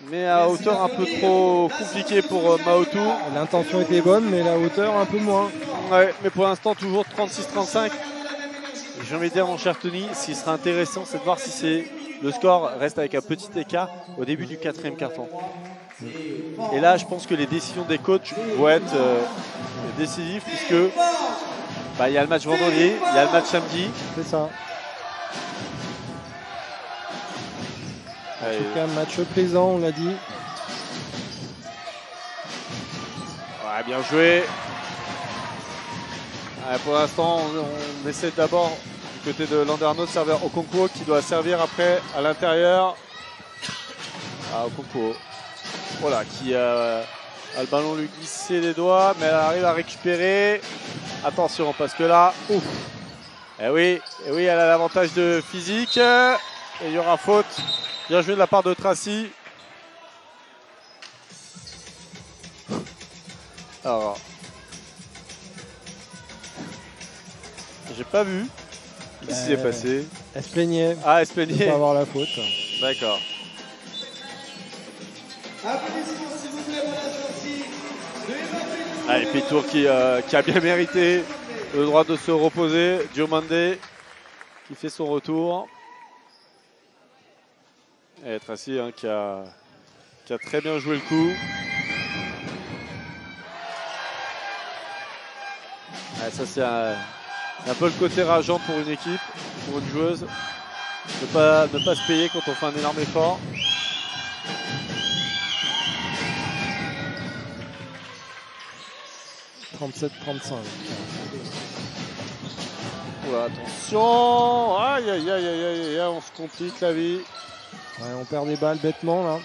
Mais à hauteur un peu trop compliquée pour Maotou.
L'intention était bonne, mais la hauteur un peu moins.
Ouais, mais pour l'instant, toujours 36-35. J'ai envie de dire, mon cher Tony, ce qui sera intéressant, c'est de voir si le score reste avec un petit écart au début du 4e quart-temps. Et là, je pense que les décisions des coachs vont être décisives, puisque Bah, il y a le match vendredi, il y a le match samedi.
C'est ça. En
Allez.
tout cas, un match plaisant, on l'a dit.
Ouais, bien joué. Ouais, pour l'instant, on essaie d'abord du côté de Landerneau de servir Okonkwo qui doit servir après à l'intérieur. Ah, Okonkwo. Voilà, qui a le ballon lui glisser les doigts, mais elle arrive à récupérer. Attention, parce que là, ouf. Eh oui, elle a l'avantage de physique. Et il y aura faute. Bien joué de la part de Tracy. Alors, j'ai pas vu ce qui s'est passé.
Elle se plaignait
Ah, elle se
de
plaignait.
pas avoir la faute.
D'accord.
Applaudissements s'il vous plaît pour la sortie de Emma Pétour.
Allez, Pétour qui a bien mérité le droit de se reposer. Diomande qui fait son retour. Et Tracy hein, qui a très bien joué le coup. Ouais, ça c'est un peu le côté rageant pour une équipe, pour une joueuse. Ne pas se payer quand on fait un énorme effort.
« 37-35.
Oula, attention. Aïe, aïe, aïe, aïe, aïe, aïe, on se complique la vie.
Ouais, on perd des balles bêtement là.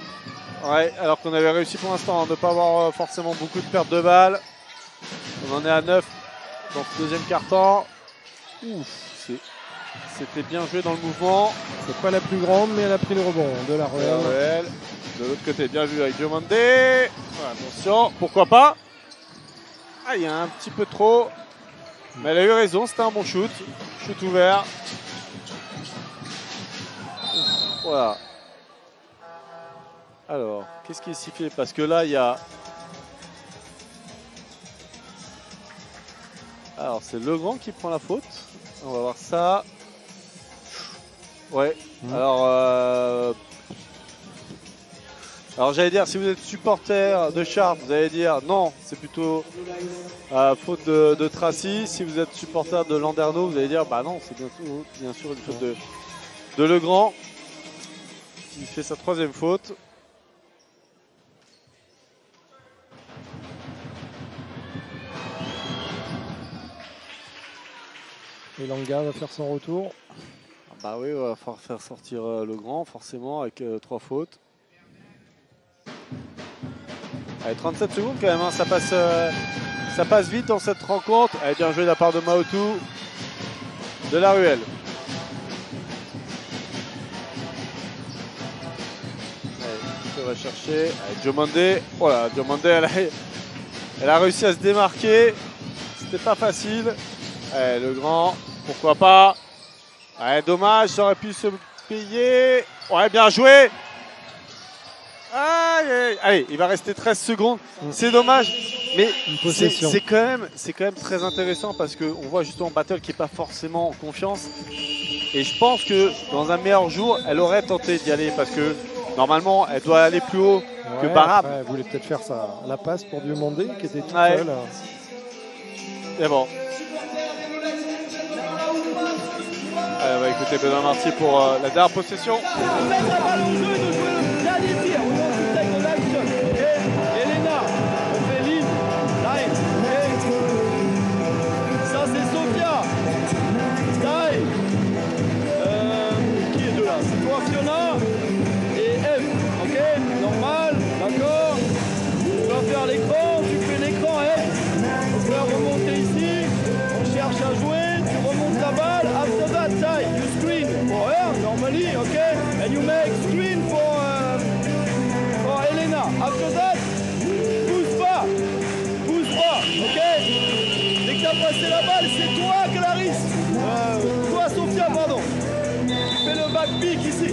Ouais, alors qu'on avait réussi pour l'instant à ne pas avoir forcément beaucoup de pertes de balles. On en est à 9 dans ce deuxième quart-temps. C'était bien joué dans le mouvement.
C'est pas la plus grande, mais elle a pris le rebond de la Ruelle.
Ruelle. De l'autre côté, bien vu avec Diomande. Voilà, attention, pourquoi pas. Ah, il y a un petit peu trop. Mais elle a eu raison, c'était un bon shoot. Shoot ouvert. Voilà. Alors, qu'est-ce qui est sifflé? Parce que là, il y a... Alors, c'est Legrand qui prend la faute. On va voir ça. Ouais. Alors j'allais dire, si vous êtes supporter de Chartres, vous allez dire non, c'est plutôt faute de Tracy. Si vous êtes supporter de Landerneau, vous allez dire bah non, c'est bien sûr une faute de Legrand qui fait sa troisième faute.
Et Langa va faire son retour.
Bah oui, il va falloir faire sortir Legrand forcément avec 3 fautes. Allez, 37 secondes quand même, hein, ça passe vite dans cette rencontre. Allez, bien joué de la part de Maotou de la Ruelle. Allez, on va chercher. Allez, Diomande. Voilà, Diomande, elle a réussi à se démarquer. C'était pas facile. Allez, Legrand, pourquoi pas. Ouais, dommage, ça aurait pu se payer. Ouais, bien joué. Allez, il va rester 13 secondes. C'est dommage, mais c'est quand même très intéressant parce qu'on voit justement Battle qui n'est pas forcément en confiance. Et je pense que dans un meilleur jour, elle aurait tenté d'y aller parce que normalement, elle doit aller plus haut que Barab.
Elle voulait peut-être faire la passe pour Diomande qui était toute seule.
Et bon. Allez, on va écouter Benoît Marty pour la dernière possession.
Elena, on fait ligne, line, ça c'est Sophia, Sky, qui est de là? C'est toi Fiona et Eve, ok? Normal, d'accord? Tu vas faire l'écran, tu fais l'écran Eve, tu vas remonter ici, on cherche à jouer, tu remontes la balle, after that side, you screen for her, normally, ok? And you make screen for Elena. After that, pousse pas, ok? Dès que t'as passé la balle, c'est toi, Clarisse. Toi, Sophia, pardon. Tu fais le back pick ici,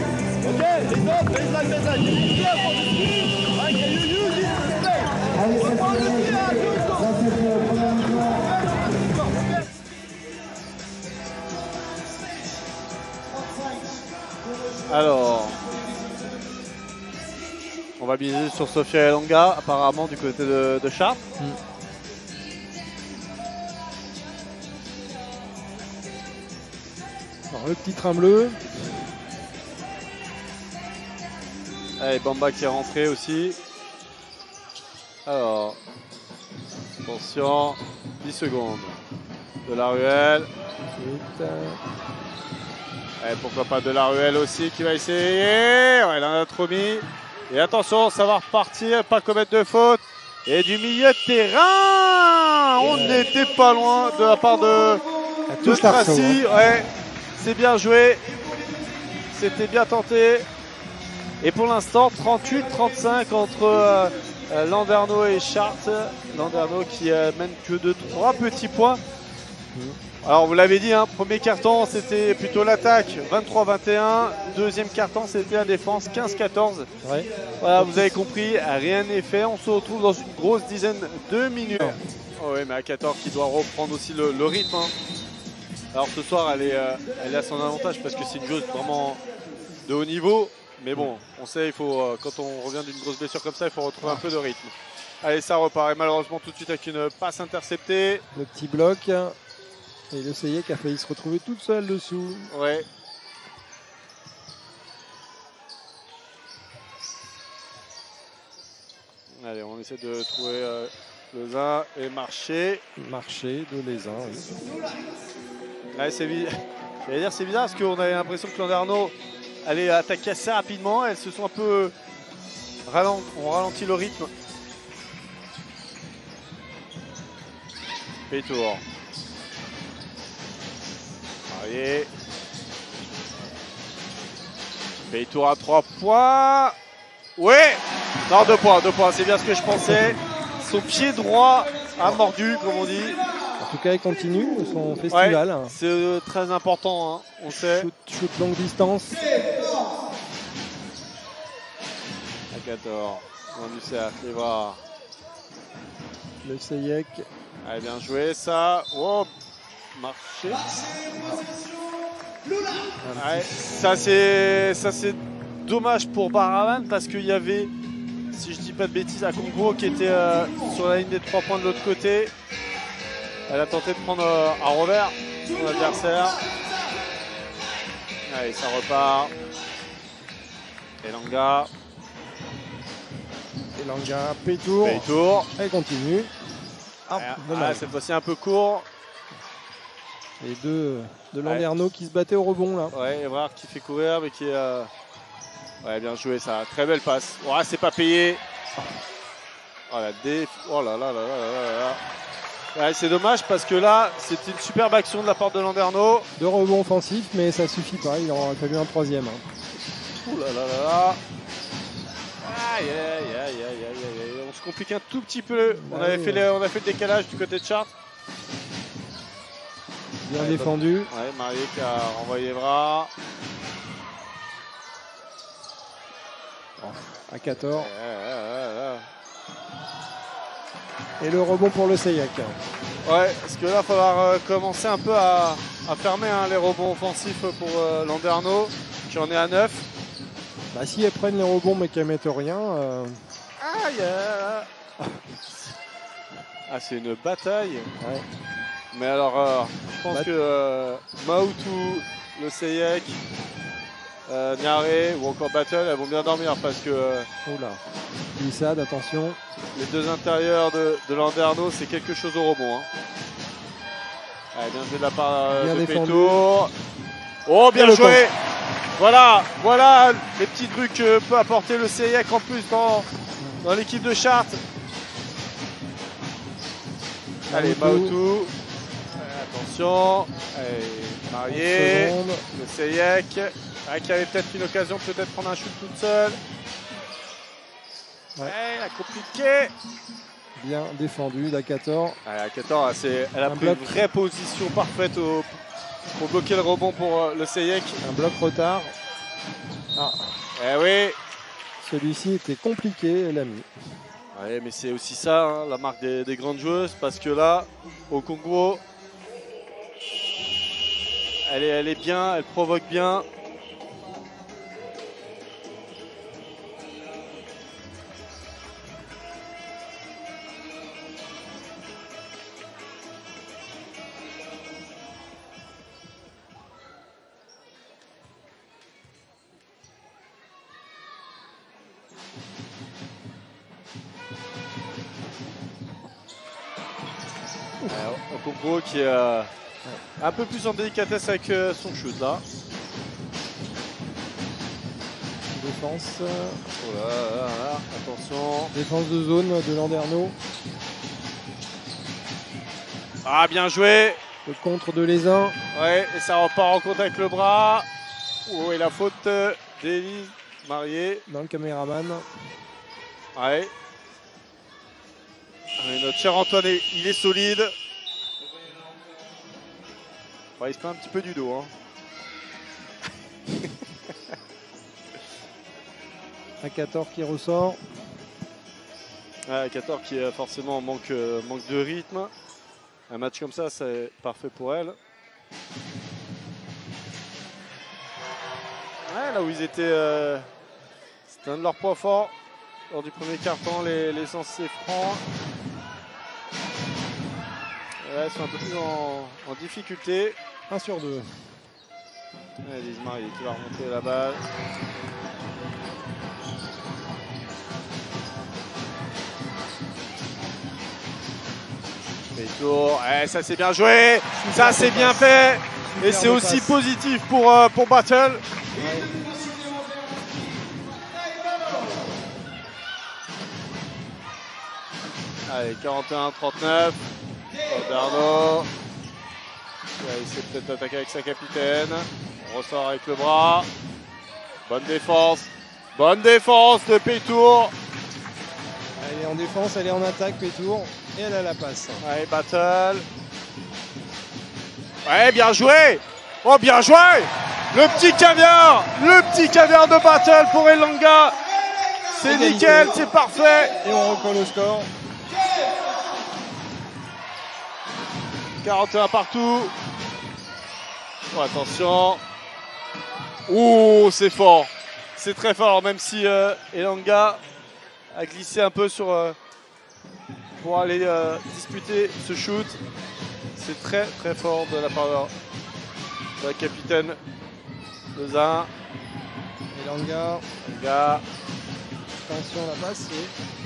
ok? Les autres, baseline. You play for the screen, right? And you use it to play. Reprends le tir à deux temps.
Alors, on va miser sur Sophia Elanga, apparemment du côté de Chartres.
le petit train bleu.
Allez, Bamba qui est rentré aussi. Alors, attention, 10 secondes. De la ruelle. Allez, pourquoi pas de la ruelle aussi qui va essayer. Ouais, il en a trop mis. Et attention, ça va repartir, pas commettre de faute. Et du milieu de terrain, on n'était pas loin de la part de Tracy. Ouais, c'est bien joué. C'était bien tenté. Et pour l'instant, 38-35 entre Landerneau et Chartres. Landerneau qui mène que de 3 petits points. Alors vous l'avez dit, hein, premier carton c'était plutôt l'attaque, 23-21. Deuxième carton c'était la défense, 15-14.
Ouais.
Voilà, vous avez compris, rien n'est fait. On se retrouve dans une grosse dizaine de minutes. Oh oui, mais à 14 qui doit reprendre aussi le rythme. Hein. Alors ce soir, elle est à son avantage parce que c'est une joueuse vraiment de haut niveau. Mais bon, on sait, il faut, quand on revient d'une grosse blessure comme ça, il faut retrouver un peu de rythme. Allez, ça repart. Et malheureusement, tout de suite avec une passe interceptée.
Le petit bloc. Et le Seyek a failli se retrouver toute seule dessous.
Ouais. Allez, on essaie de trouver Lezin et Marché.
Marché de Lezin, oui.
Ouais, c'est bizarre parce qu'on avait l'impression que Landerneau allait attaquer assez rapidement. Elles se sont un peu on ralentit le rythme. Pétour. Marié. Pétour à 3 points. Ouais. Non, 2 points, c'est bien ce que je pensais. Son pied droit a mordu, comme on dit.
En tout cas, il continue son festival.
Ouais, c'est très important, hein, on sait.
Shoot longue distance.
À 14. Loin du cercle, il va.
Le Seyek.
Allez, bien joué, ça. Oh, marché. Ouais, ça c'est dommage pour Baravan parce qu'il y avait, si je dis pas de bêtises, à Congo qui était sur la ligne des 3 points de l'autre côté. Elle a tenté de prendre à revers son adversaire. Allez, ça repart. Elanga. Pétour.
Elle continue.
Cette fois-ci un peu court.
Les deux de Landerneau qui se battaient au rebond là.
Ouais, Evrard qui fait courir mais qui est... Ouais, bien joué ça. Très belle passe. Ouais, c'est pas payé. Oh la Oh là là là là là là. Ouais, c'est dommage parce que là, c'était une superbe action de la part de Landerneau.
2 rebonds offensifs, mais ça suffit pas. Il en aurait fallu un 3e. Hein.
Ouh là là là là. Aïe aïe aïe aïe aïe. On se complique un tout petit peu. On a fait le décalage du côté de Chartres.
Bien défendu.
Ouais, Marié qui a renvoyé Evra.
À 14. Et le rebond pour le Seyek.
Ouais, parce que là, il va falloir commencer un peu à fermer les rebonds offensifs pour Landerneau, qui en est à 9.
Bah, si elles prennent les rebonds mais qu'elles mettent rien.
Aïe. Ah, c'est une bataille.
Ouais.
Mais alors, je pense que Maoutou, le Seyek, Niaré ou encore Battle, elles vont bien dormir parce que
Oula. Glissade, attention.
Les deux intérieurs de Landerneau, c'est quelque chose au rebond. Hein. Allez, bien joué de la part de Pétour. Oh, bien joué. Voilà les petits trucs que peut apporter le Seyek en plus dans l'équipe de Chartres. Allez, Maoutou. Attention. Allez, Marié. Le Seyek. Qui avait peut-être une occasion de prendre un shoot toute seule. Ouais, elle a compliqué.
Bien défendu, la 14.
La 14, elle a pris une vraie position parfaite pour bloquer le rebond pour le Seyek.
Un bloc retard.
Eh oui.
Celui-ci était compliqué, elle l'a mis.
Ouais, mais c'est aussi ça, hein, la marque des grandes joueuses, parce que là, au Congo, elle est bien, elle provoque bien. Okonkwo qui est un peu plus en délicatesse avec son shoot là.
Défense.
Oh là, là, là, attention.
Défense de zone de Landerneau.
Ah, bien joué.
Le contre de Lézin.
Ouais, et ça repart en contact avec le bras. Oh, et la faute d'Élise Marié.
Dans le caméraman.
Ouais. Et notre cher Antoine, il est solide. Ouais, il se fait un petit peu du dos. Hein.
A14 qui ressort.
Ouais, 14 qui forcément manque de rythme. Un match comme ça, c'est parfait pour elle. Ouais, là où ils étaient, c'était un de leurs points forts lors du premier quart-temps, les lancers francs. Ouais, ils sont un peu plus en difficulté.
1 sur 2.
Ouais, Lise Marié qui va remonter la balle. Tour. Ouais, ça c'est bien joué, ça c'est bien fait, et c'est aussi positif pour Battle.
Ouais.
Allez, 41-39. Darno. Il va essayer peut-être d'attaquer avec sa capitaine. On ressort avec le bras. Bonne défense de Pétour.
Elle est en défense, elle est en attaque, Pétour. Et elle a la passe.
Allez, Battle. Ouais, bien joué. Oh, bien joué. Le petit caviar de Battle pour Elanga. C'est nickel, c'est parfait.
Et on recolle au score.
41 partout. Oh, attention. Ouh, c'est fort. C'est très fort, même si Elanga a glissé un peu pour aller disputer ce shoot. C'est très très fort de la part de la capitaine Lezin.
Elanga. Attention la passe.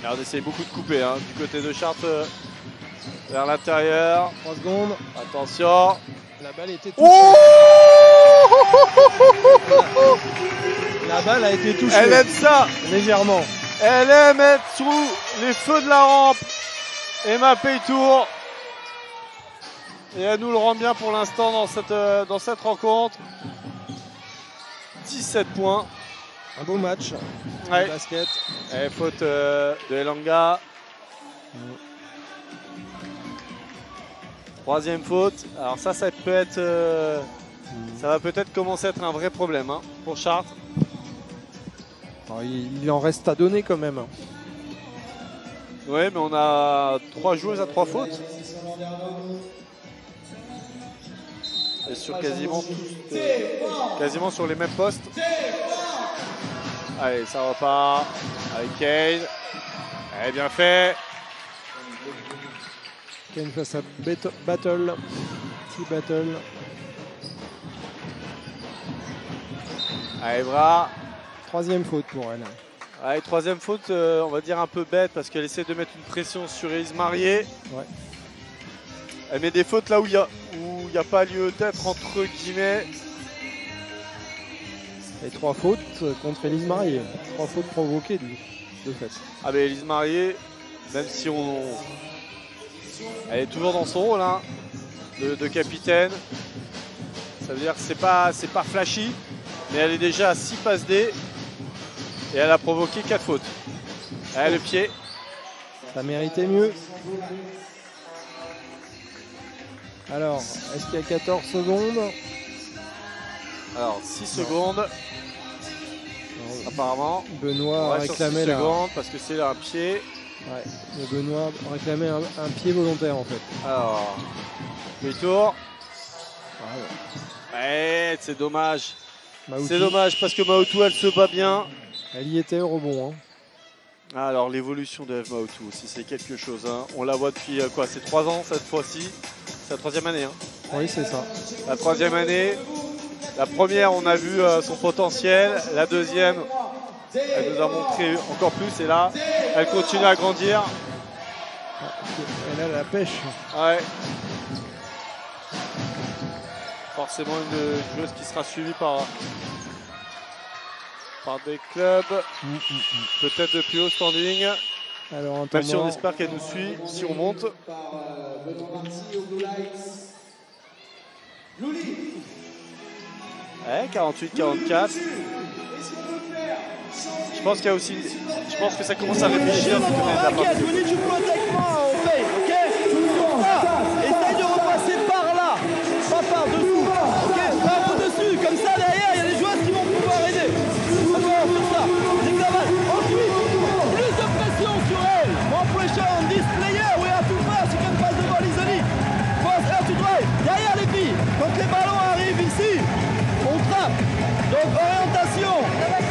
On essaye beaucoup de couper hein, du côté de Chartres vers l'intérieur.
3 secondes.
Attention.
La balle était touchée.
Oh,
la balle a été touchée.
elle aime ça.
Légèrement.
Elle aime être sous les feux de la rampe. Emma Pétour. Et elle nous le rend bien pour l'instant dans cette rencontre. 17 points.
Un beau match.
Ouais.
Basket.
Et faute de Elanga. Troisième faute. Alors ça peut être, ça va peut-être commencer à être un vrai problème hein, pour Chartres.
Alors, il en reste à donner quand même.
Oui, mais on a 3 joueuses à 3 fautes. Et sur quasiment sur les mêmes postes. Allez, ça repart avec Kane. Allez, bien fait.
Kane face à Battle. Petit Battle.
Allez, bras.
Troisième faute pour elle.
Allez, troisième faute, on va dire un peu bête parce qu'elle essaie de mettre une pression sur Élise Marié.
Ouais.
Elle met des fautes là où il n'y a pas lieu d'être entre guillemets.
Et 3 fautes contre Élise Marié. 3 fautes provoquées de fait.
Ah mais Élise Marié, même si elle est toujours dans son rôle hein, de capitaine. Ça veut dire que c'est pas flashy, mais elle est déjà à 6 passes D et elle a provoqué 4 fautes. Elle a le pied.
Ça méritait mieux. Alors, est-ce qu'il y a 14 secondes?
Alors 6 secondes. Apparemment.
Benoît réclamait
la secondes parce que c'est un pied.
Ouais, mais Benoît réclamait un pied volontaire en fait.
Alors, demi-tour. Ouais, c'est dommage.
Maouti.
C'est dommage parce que Maoutou elle se bat bien.
Elle y était au rebond. Hein.
Alors l'évolution de Eve Maoutou aussi c'est quelque chose. Hein. On la voit depuis quoi? C'est 3 ans cette fois-ci. C'est la 3e année. Hein.
Oui c'est ça.
La 3e année. La première on a vu son potentiel. La deuxième elle nous a montré encore plus. Et là elle continue à grandir.
Et là, la pêche.
Ouais. Forcément une joueuse qui sera suivie par des clubs, peut-être de plus haut standing.
Alors,
même si on espère qu'elle nous suit, si on monte. Ouais, 48-44. Je pense qu'il y a aussi. Je pense que ça commence à réfléchir du côté de la part.
Essaye de repasser par là, pas par dessous. Ok, pas au-dessus, comme ça derrière, il y a des joueurs qui vont pouvoir aider. D'accord, sur ça. Ensuite, plus de pression sur elle. More pressure on this player. We have to pass. You can pass the ball easily. Force her to drive. Derrière les filles, quand les ballons arrivent ici, on trappe. Donc orientation.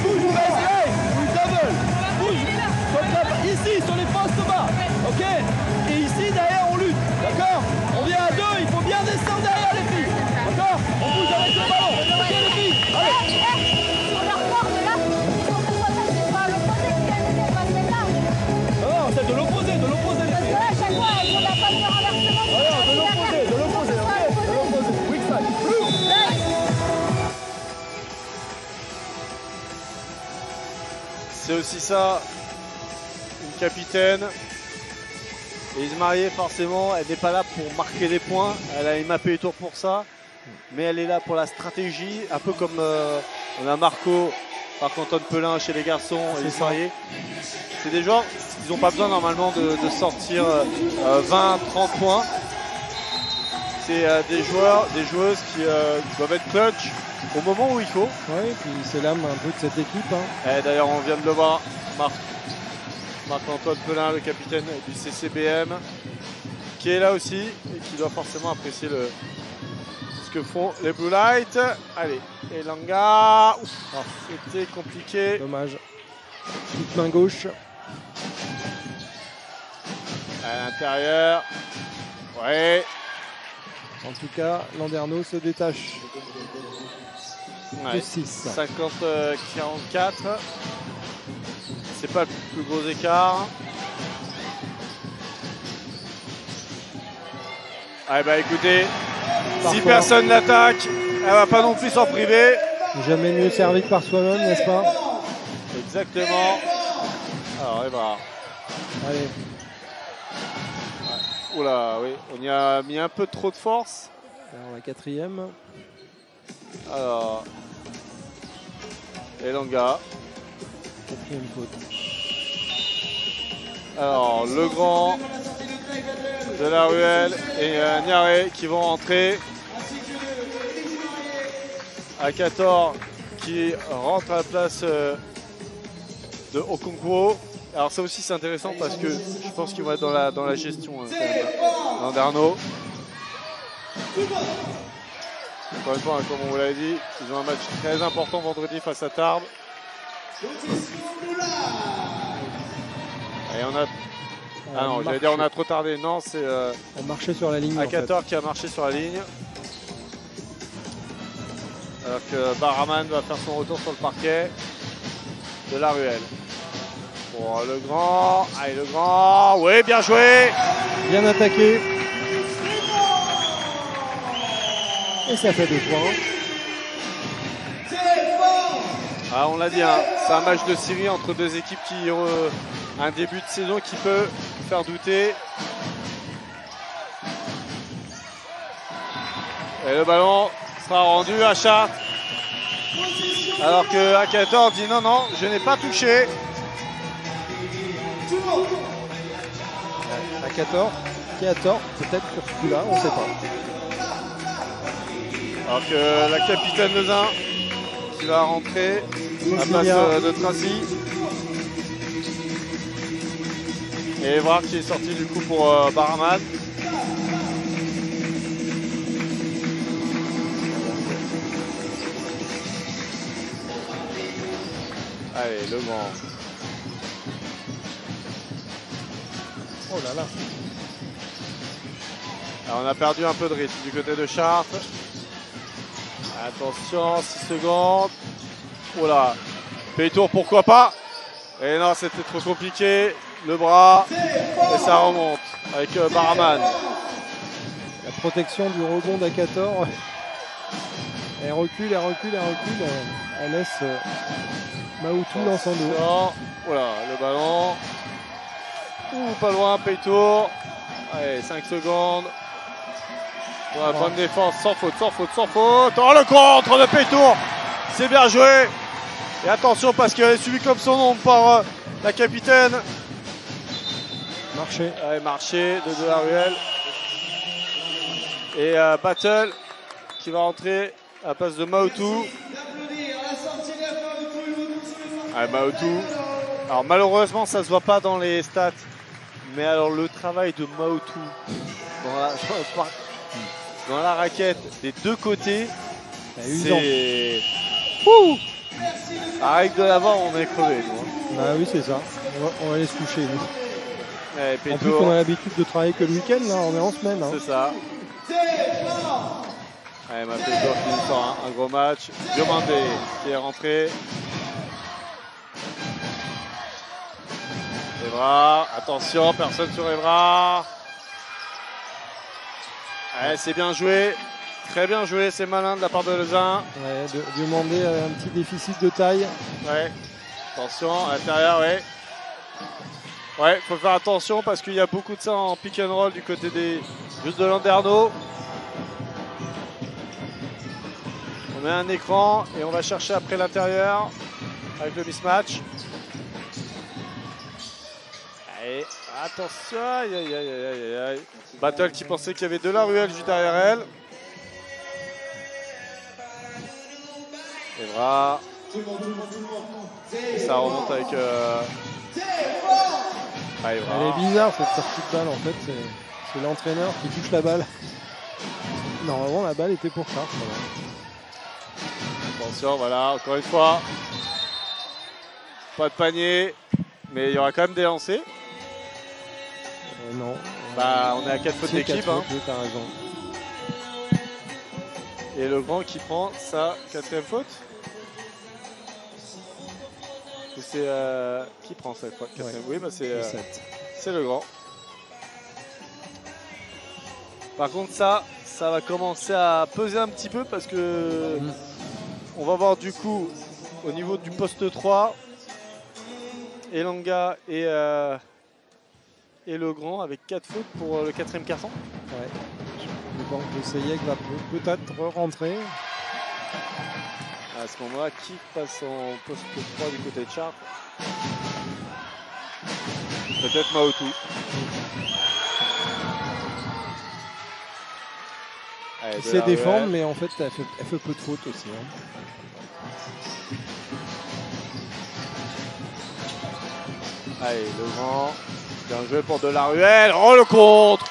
Bouge, baseline, double. Bouge. Ici, sur les postes bas. Ok. Et ici, derrière, on lutte. D'accord. On vient à deux. Il faut bien descendre derrière les filles. D'accord. On bouge avec le ballon. Ok, les filles. Allez.
Sur leur corde là, il faut que ce soit pas l'opposé qui gagne les passes là.
Non, c'est de l'opposé, de l'opposé.
Parce que là, à chaque fois, ils ont la passe de renversement.
Alors, de l'opposé, ok, de l'opposé. Weak side.
C'est aussi ça, une capitaine. Et se marier forcément, elle n'est pas là pour marquer des points, elle a émappé les tours pour ça, mais elle est là pour la stratégie, un peu comme on a Marco, Marc-Antoine Pelin chez les garçons et les mariés. C'est des joueurs, ils n'ont pas besoin normalement de sortir 20-30 points. C'est des joueurs, des joueuses qui doivent être clutch au moment où il faut.
Oui, et puis c'est l'âme un peu de cette équipe. Hein.
Et d'ailleurs, on vient de le voir, Marc-Antoine Pelin, le capitaine du CCBM, qui est là aussi et qui doit forcément apprécier ce que font les Blue Lights. Allez, Elanga, c'était compliqué.
Dommage. Petite main gauche.
À l'intérieur. Ouais.
En tout cas, Landerneau se détache.
Ouais.
De 6.
50-44. C'est pas le plus gros écart. Ah bah écoutez, si personne n'attaque, elle va pas non plus s'en priver.
Jamais mieux servi que par soi-même, n'est-ce pas?
Exactement. Alors, et bah.
Allez.
Oula, oui, on y a mis un peu trop de force.
Alors, la quatrième.
Alors. Elanga.
Quatrième faute.
Alors, Legrand de la Ruelle et Niaré qui vont rentrer. Akator qui rentre à la place de Okonkwo. Alors ça aussi c'est intéressant parce que je pense qu'ils vont être dans la gestion Landerneau. Encore une fois, comme on vous l'avait dit, ils ont un match très important vendredi face à Tarbes. Et on a... Ah non, j'allais dire on a trop tardé. Non, c'est
on marchait sur la ligne.
Akator
en fait.
qui a marché sur la ligne. Alors que Baraman va faire son retour sur le parquet de la Ruelle. Pour Legrand. Allez, Legrand. Oui, bien joué.
Bien attaqué. Et ça fait 2 points.
Ah, on l'a dit, hein, c'est un match de série entre deux équipes qui ont un début de saison qui peut faire douter. Et le ballon sera rendu à Chartres. Alors que Akator dit non, non, je n'ai pas touché.
Akator qui a tort, peut-être sur ce coup-là, on ne sait pas.
Alors que la capitaine Lezin qui va rentrer à la place de Tracy. Et voir qui est sorti du coup pour Baraman. Allez, Legrand.
Oh là là.
Alors on a perdu un peu de rythme du côté de Chartres. Attention, 6 secondes. Oh là. Pétour, pourquoi pas. Et non, c'était trop compliqué. Le bras. Et ça remonte. avec Baraman.
La protection du rebond d'Akator. Elle recule, elle recule, elle recule. Elle laisse Maoutou dans son dos.
Voilà, le ballon. Ouh, pas loin, Peito. Allez, 5 secondes. Ouais, bonne défense, sans faute, sans faute, sans faute. Oh, le contre de Peito. C'est bien joué. Et attention parce qu'elle est suivie comme son nom par la capitaine.
Marché.
Allez, Marché de la Ruelle. Et Battle qui va rentrer à la place de Maoutou. Allez, Maoutou. Alors malheureusement ça se voit pas dans les stats. Mais alors le travail de Maoutou dans la raquette des deux côtés, c'est... Avec de l'avant on est crevé.
Bah oui c'est ça. On va aller se coucher nous.
Allez,
en plus on a l'habitude de travailler que le week-end, là on est en semaine. Hein.
C'est ça. Allez, Peito qui nous sort un gros match. Diomandé qui est rentré. Evra, attention, personne sur Evra. Ouais, c'est bien joué, très bien joué, c'est malin de la part de Lezin.
Ouais, demander un petit déficit de taille.
Ouais, attention, à l'intérieur, ouais. Ouais, faut faire attention parce qu'il y a beaucoup de ça en pick and roll du côté des juste de Landerneau. On met un écran et on va chercher après l'intérieur avec le mismatch. Allez, attention, aïe, aïe, aïe, aïe, aïe. Battle qui pensait qu'il y avait de la ruelle juste derrière elle. Evra. Et ça remonte avec...
Elle est bizarre cette sortie de balle en fait, c'est l'entraîneur qui touche la balle. Normalement la balle était pour ça.
Attention, voilà, encore une fois. Pas de panier, mais il y aura quand même des lancers.
Non.
Bah, on est à 4 fautes d'équipe. Hein.
Oui, t'as raison.
Et le grand qui prend sa 4e faute. C'est qui prend cette fois? Ouais. Oui, bah c'est le grand. Par contre, ça va commencer à peser un petit peu parce que on va voir du coup au niveau du poste 3 Elanga et le grand avec 4 fautes pour le 4e carton.
Ouais. Je pense que Seyek va peut-être rentrer.
À ce moment-là, qui passe en poste 3 du côté de Chartres? Peut-être Maoutou.
Il sait défendre, mais en fait, elle fait peu de fautes aussi. Hein.
Allez, le grand. Bien joué pour de la ruelle. Oh, le contre!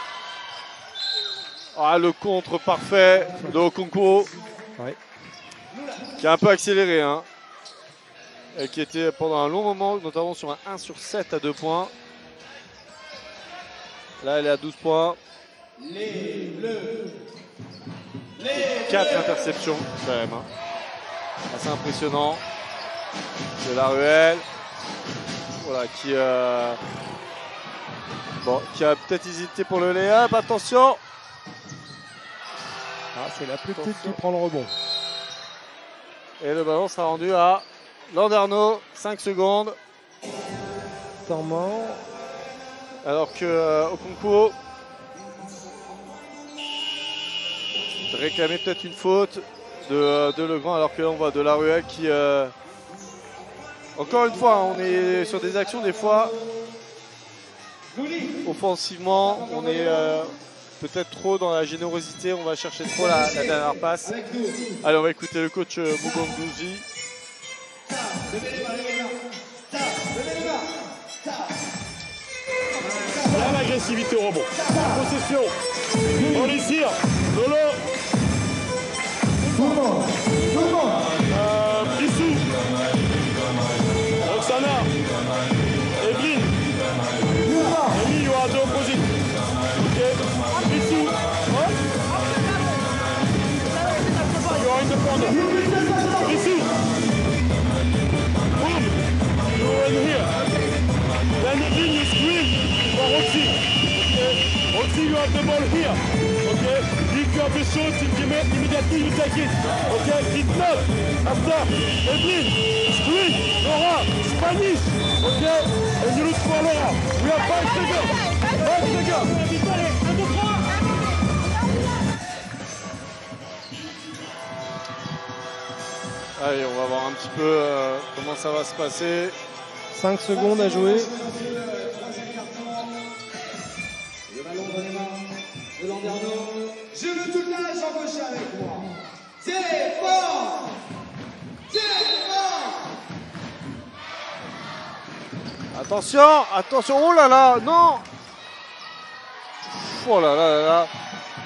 Ah, le contre parfait de Okonkwo.
Ouais.
Qui a un peu accéléré. Hein. Et qui était pendant un long moment, notamment sur un 1/7 à 2 points. Là, elle est à 12 points. 4 interceptions quand même. Hein. Assez impressionnant. De la ruelle. Voilà, qui a peut-être hésité pour le lay-up. Attention.
Ah, c'est la plus petite qui prend le rebond.
Et le ballon sera rendu à Landerneau. 5 secondes.
Temps mort.
Alors que Okonkwo réclamait peut-être une faute de Legrand, alors que là on voit de la ruelle qui... Encore une fois, on est sur des actions des fois offensivement, on est peut-être trop dans la générosité, on va chercher trop la dernière passe. Allez, on va écouter le coach Mugandouzi.
Là, l'agressivité au rebond. Possession. On les tire. Lolo. Bissou. Roxana. Evelyne. Amy, you are the opposite. Okay. Bissou. You are in the corner. Bissou. Boom. You are in here. Then Evelyne, you scream for Roxy. Okay. see you have the ball here. Okay? If you have the shot, immediately you take it. Okay? If not, after, Edwin, Street, Laura, Spanish. Okay? And you look for Laura. We have 5 seconds. 5 seconds.
Allez, on va voir un petit peu comment ça va se passer.
5 secondes à jouer.
Le ballon dans les mains de Landerneau. Je veux toute la gauche avec moi. C'est fort. C'est fort.
Attention, attention, oh là là, non. Oh là là là là.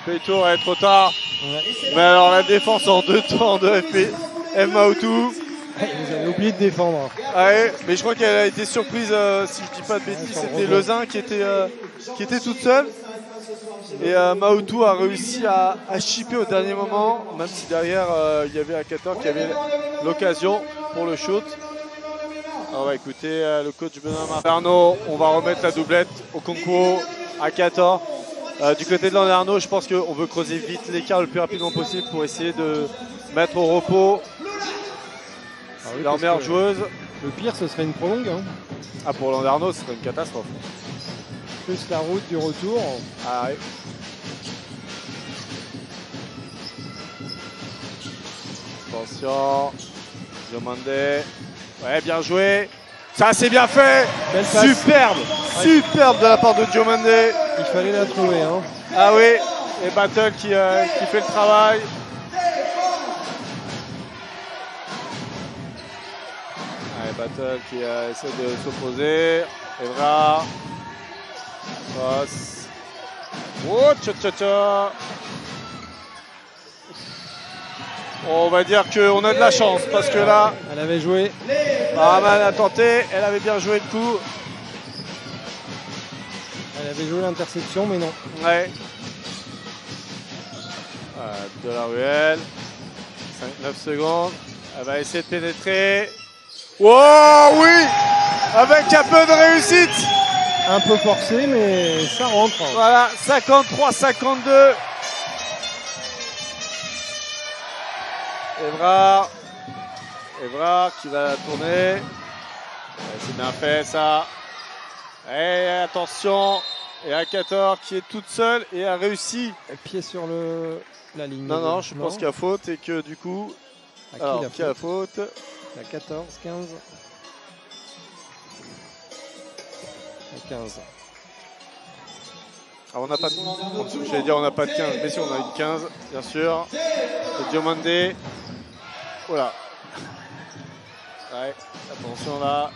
Peito va être trop tard.
Ouais.
Mais alors la défense en 2 temps de Maotou.
Vous avez oublié de défendre.
Ouais, mais je crois qu'elle a été surprise, si je dis pas de bêtises, c'était Lezin qui était toute seule. Et Maotou a réussi à chipper au dernier moment, même si derrière il y avait Akator qui avait l'occasion pour le shoot. On va écouter le coach Benoît Martin. On va remettre la doublette au concours Akator. Du côté de Landerneau, je pense qu'on veut creuser vite l'écart le plus rapidement possible pour essayer de mettre au repos leur meilleure joueuse.
Le pire, ce serait une prolongue. Hein.
Ah, pour Landerneau, ce serait une catastrophe.
Plus la route du retour.
Ah oui. Attention. Diomandé. Ouais, bien joué. Ça, c'est bien fait.
Belle passe.
Superbe. Superbe de la part de Diomandé.
Il fallait la trouver. Hein.
Ah oui. Et Battle qui fait le travail. Battle qui essaie de s'opposer. Evra. Passe. Oh, tcha. On va dire qu'on a de la chance parce que là,
elle avait joué.
Baraman a tenté, elle avait bien joué le coup.
Elle avait joué l'interception, mais non.
Ouais. De la ruelle. 9 secondes. Elle va essayer de pénétrer. Oh oui! Avec un peu de réussite!
Un peu forcé, mais ça rentre.
Voilà, 53-52. Evra qui va la tourner. C'est bien fait ça. Et attention. Et Akator qui est toute seule et a réussi.
Pied sur la ligne.
Non, je pense qu'il y a faute et que du coup. Alors, qui a faute?
La 14, 15. La 15.
Alors on n'a pas de... J'allais dire on n'a pas de 15, mais si on a une 15, bien sûr. Et Diomandé. Voilà. Ouais, attention là.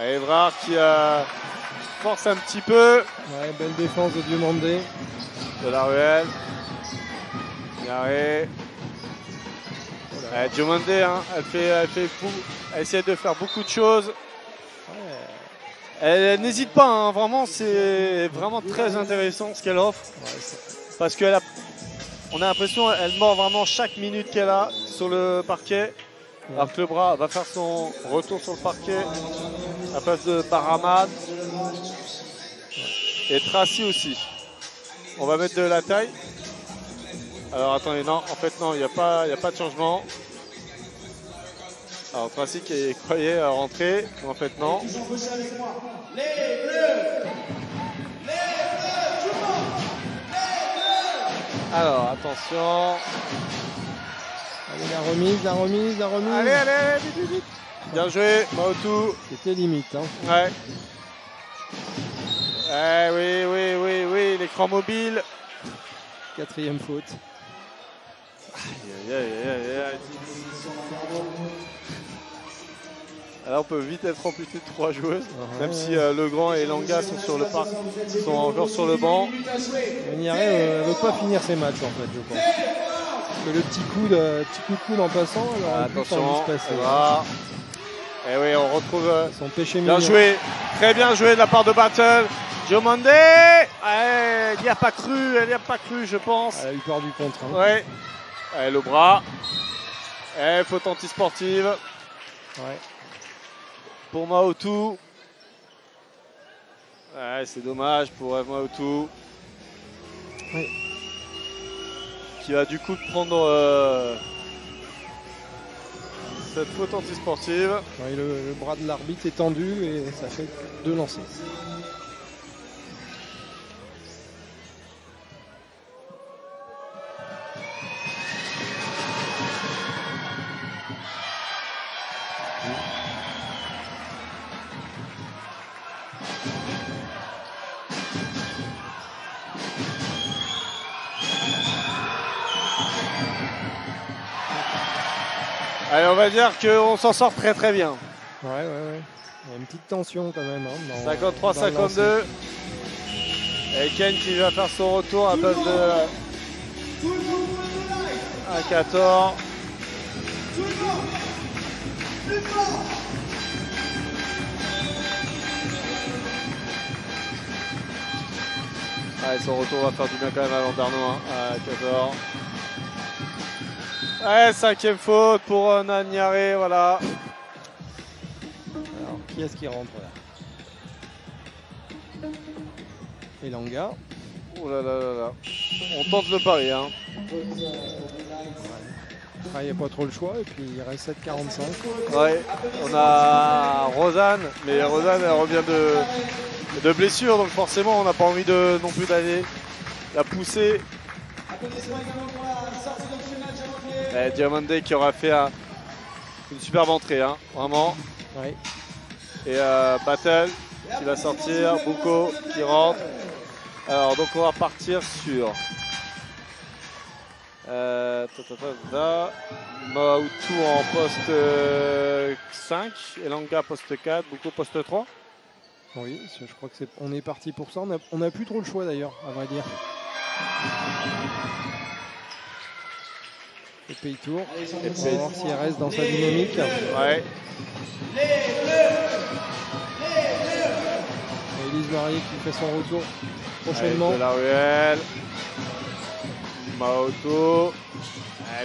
Evrard qui force un petit peu.
Ouais, belle défense de Diomandé.
De la ruelle. Garé. Diomandé, hein, elle essaie de faire beaucoup de choses.
Ouais.
Elle n'hésite pas, hein, vraiment, c'est vraiment très intéressant ce qu'elle offre. Ouais, parce qu'on a l'impression qu'elle mord vraiment chaque minute qu'elle a sur le parquet. Ouais. Alors que le bras va faire son retour sur le parquet à la place de Baraman. Et Tracy aussi. On va mettre de la taille. Alors attendez, non, en fait non, il n'y a pas de changement. Alors Tracy qui croyait rentrer, mais en fait non. Alors attention.
Allez, la remise.
Allez, vite. Bien joué, Maotou.
C'était limite. Hein.
Ouais. Oui, l'écran mobile.
4e faute.
Aïe. Alors on peut vite être amputé de 3 joueuses, même si Legrand et Langa sont sur le parc, sont encore sur le banc.
Niaré ne veut pas finir ses matchs en fait, je pense. Que le petit coup de coude en passant, alors
attention,
se passer.
Voilà. Et oui, on retrouve
son péché
bien
mignon.
joué, très bien joué de la part de Battle. Diomandé, elle n'y a pas cru, je pense.
Elle a eu peur du contre. Hein.
Ouais. Allez, le bras. Faute antisportive.
Ouais.
Pour Maotou. Ouais, c'est dommage pour Maotou.
Oui.
Qui va du coup prendre cette faute antisportive.
Ouais, le bras de l'arbitre est tendu et ça fait 2 lancers.
Allez, on va dire qu'on s'en sort très très bien.
Ouais. Il y a une petite tension quand même. Hein,
53-52. Et Ken qui va faire son retour à base de Akator. Allez, son retour va faire du bien quand même à Landerneau, hein, à Akator. Ouais, 5e faute pour Nanyare, voilà.
Alors, qui est-ce qui rentre là? Elanga.
Oh là là là là. On tente le pari, hein.
Il n'y a pas trop le choix et puis il reste 7,45.
Ouais, on a Rosanne, mais Rosanne elle revient de blessure, donc forcément on n'a pas envie de non plus d'aller la pousser. Diamande qui aura fait une superbe entrée, hein, vraiment.
Ouais.
Et Battle qui va sortir, Bouko qui rentre. Alors donc on va partir sur Maoutou en poste 5, Elanga poste 4, Bouko poste 3.
Oui, je crois que on est parti pour ça. On n'a plus trop le choix d'ailleurs, à vrai dire. Et Pays Tour. On va voir si elle reste dans sa dynamique.
Ouais.
Et Elise Marié qui fait son retour prochainement.
Avec de la ruelle. Maoto.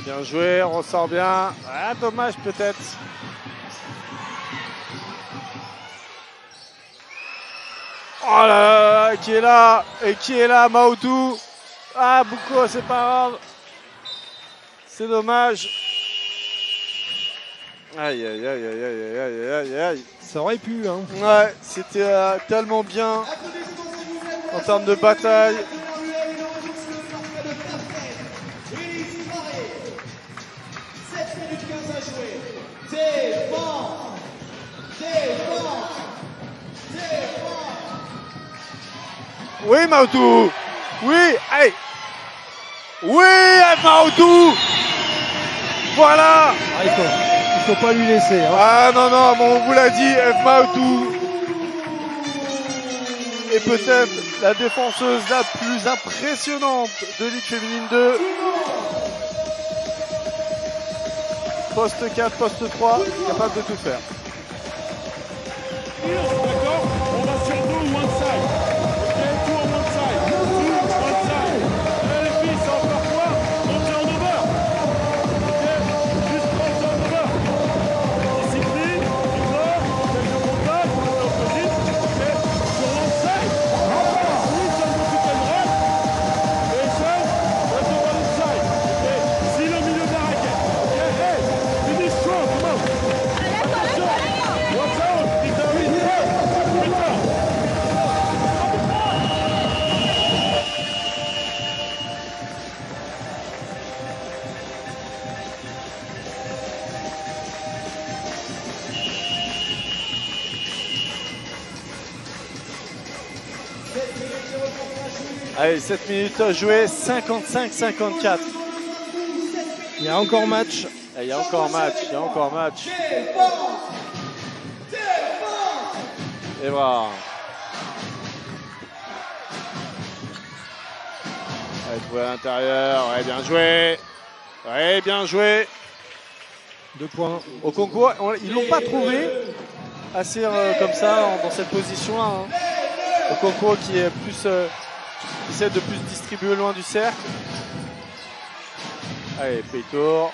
Bien joué, on ressort bien. Ah, dommage peut-être. Oh là là, qui est là? Et qui est là, Maoto? Ah, Bouko, c'est pas grave. C'est dommage. Aïe, aïe, aïe, aïe, aïe, aïe, aïe, aïe.
Ça aurait pu, hein.
Ouais, c'était tellement bien en termes de bataille. Oui, Maoto. Oui, allez. Oui, Maoto. Voilà.
Ah, il faut pas lui laisser. Hein.
Ah non, non, bon, on vous l'a dit, F. Maoto est peut-être la défenseuse la plus impressionnante de Ligue Féminine 2. Poste 4, poste 3, capable de tout faire.
D'accord, on va sur deux one side. Ok, two on one side. Two one side. Les filles, c'est encore quoi? Montez en over. Ok, juste montez en over. Discipline, effort, quelques contacts, on est opposite. Ok, sur one side. Oui, ça me fait une run. Et ça, on est one side. Ok, si le milieu de la raquette. Ok, hey, finish strong, come on. Attention, watch out, Victory.
Allez, 7 minutes à jouer, 55-54.
Il y a encore match.
Il y a encore match, il y a encore match. Et voilà. Allez, trouver à l'intérieur, ouais, bien joué. Ouais, bien joué.
2 points.
Au concours, ils l'ont pas trouvé assez comme ça, dans cette position-là. Hein. Au concours qui est plus, qui essaie de plus distribuer loin du cercle. Allez, Pétour.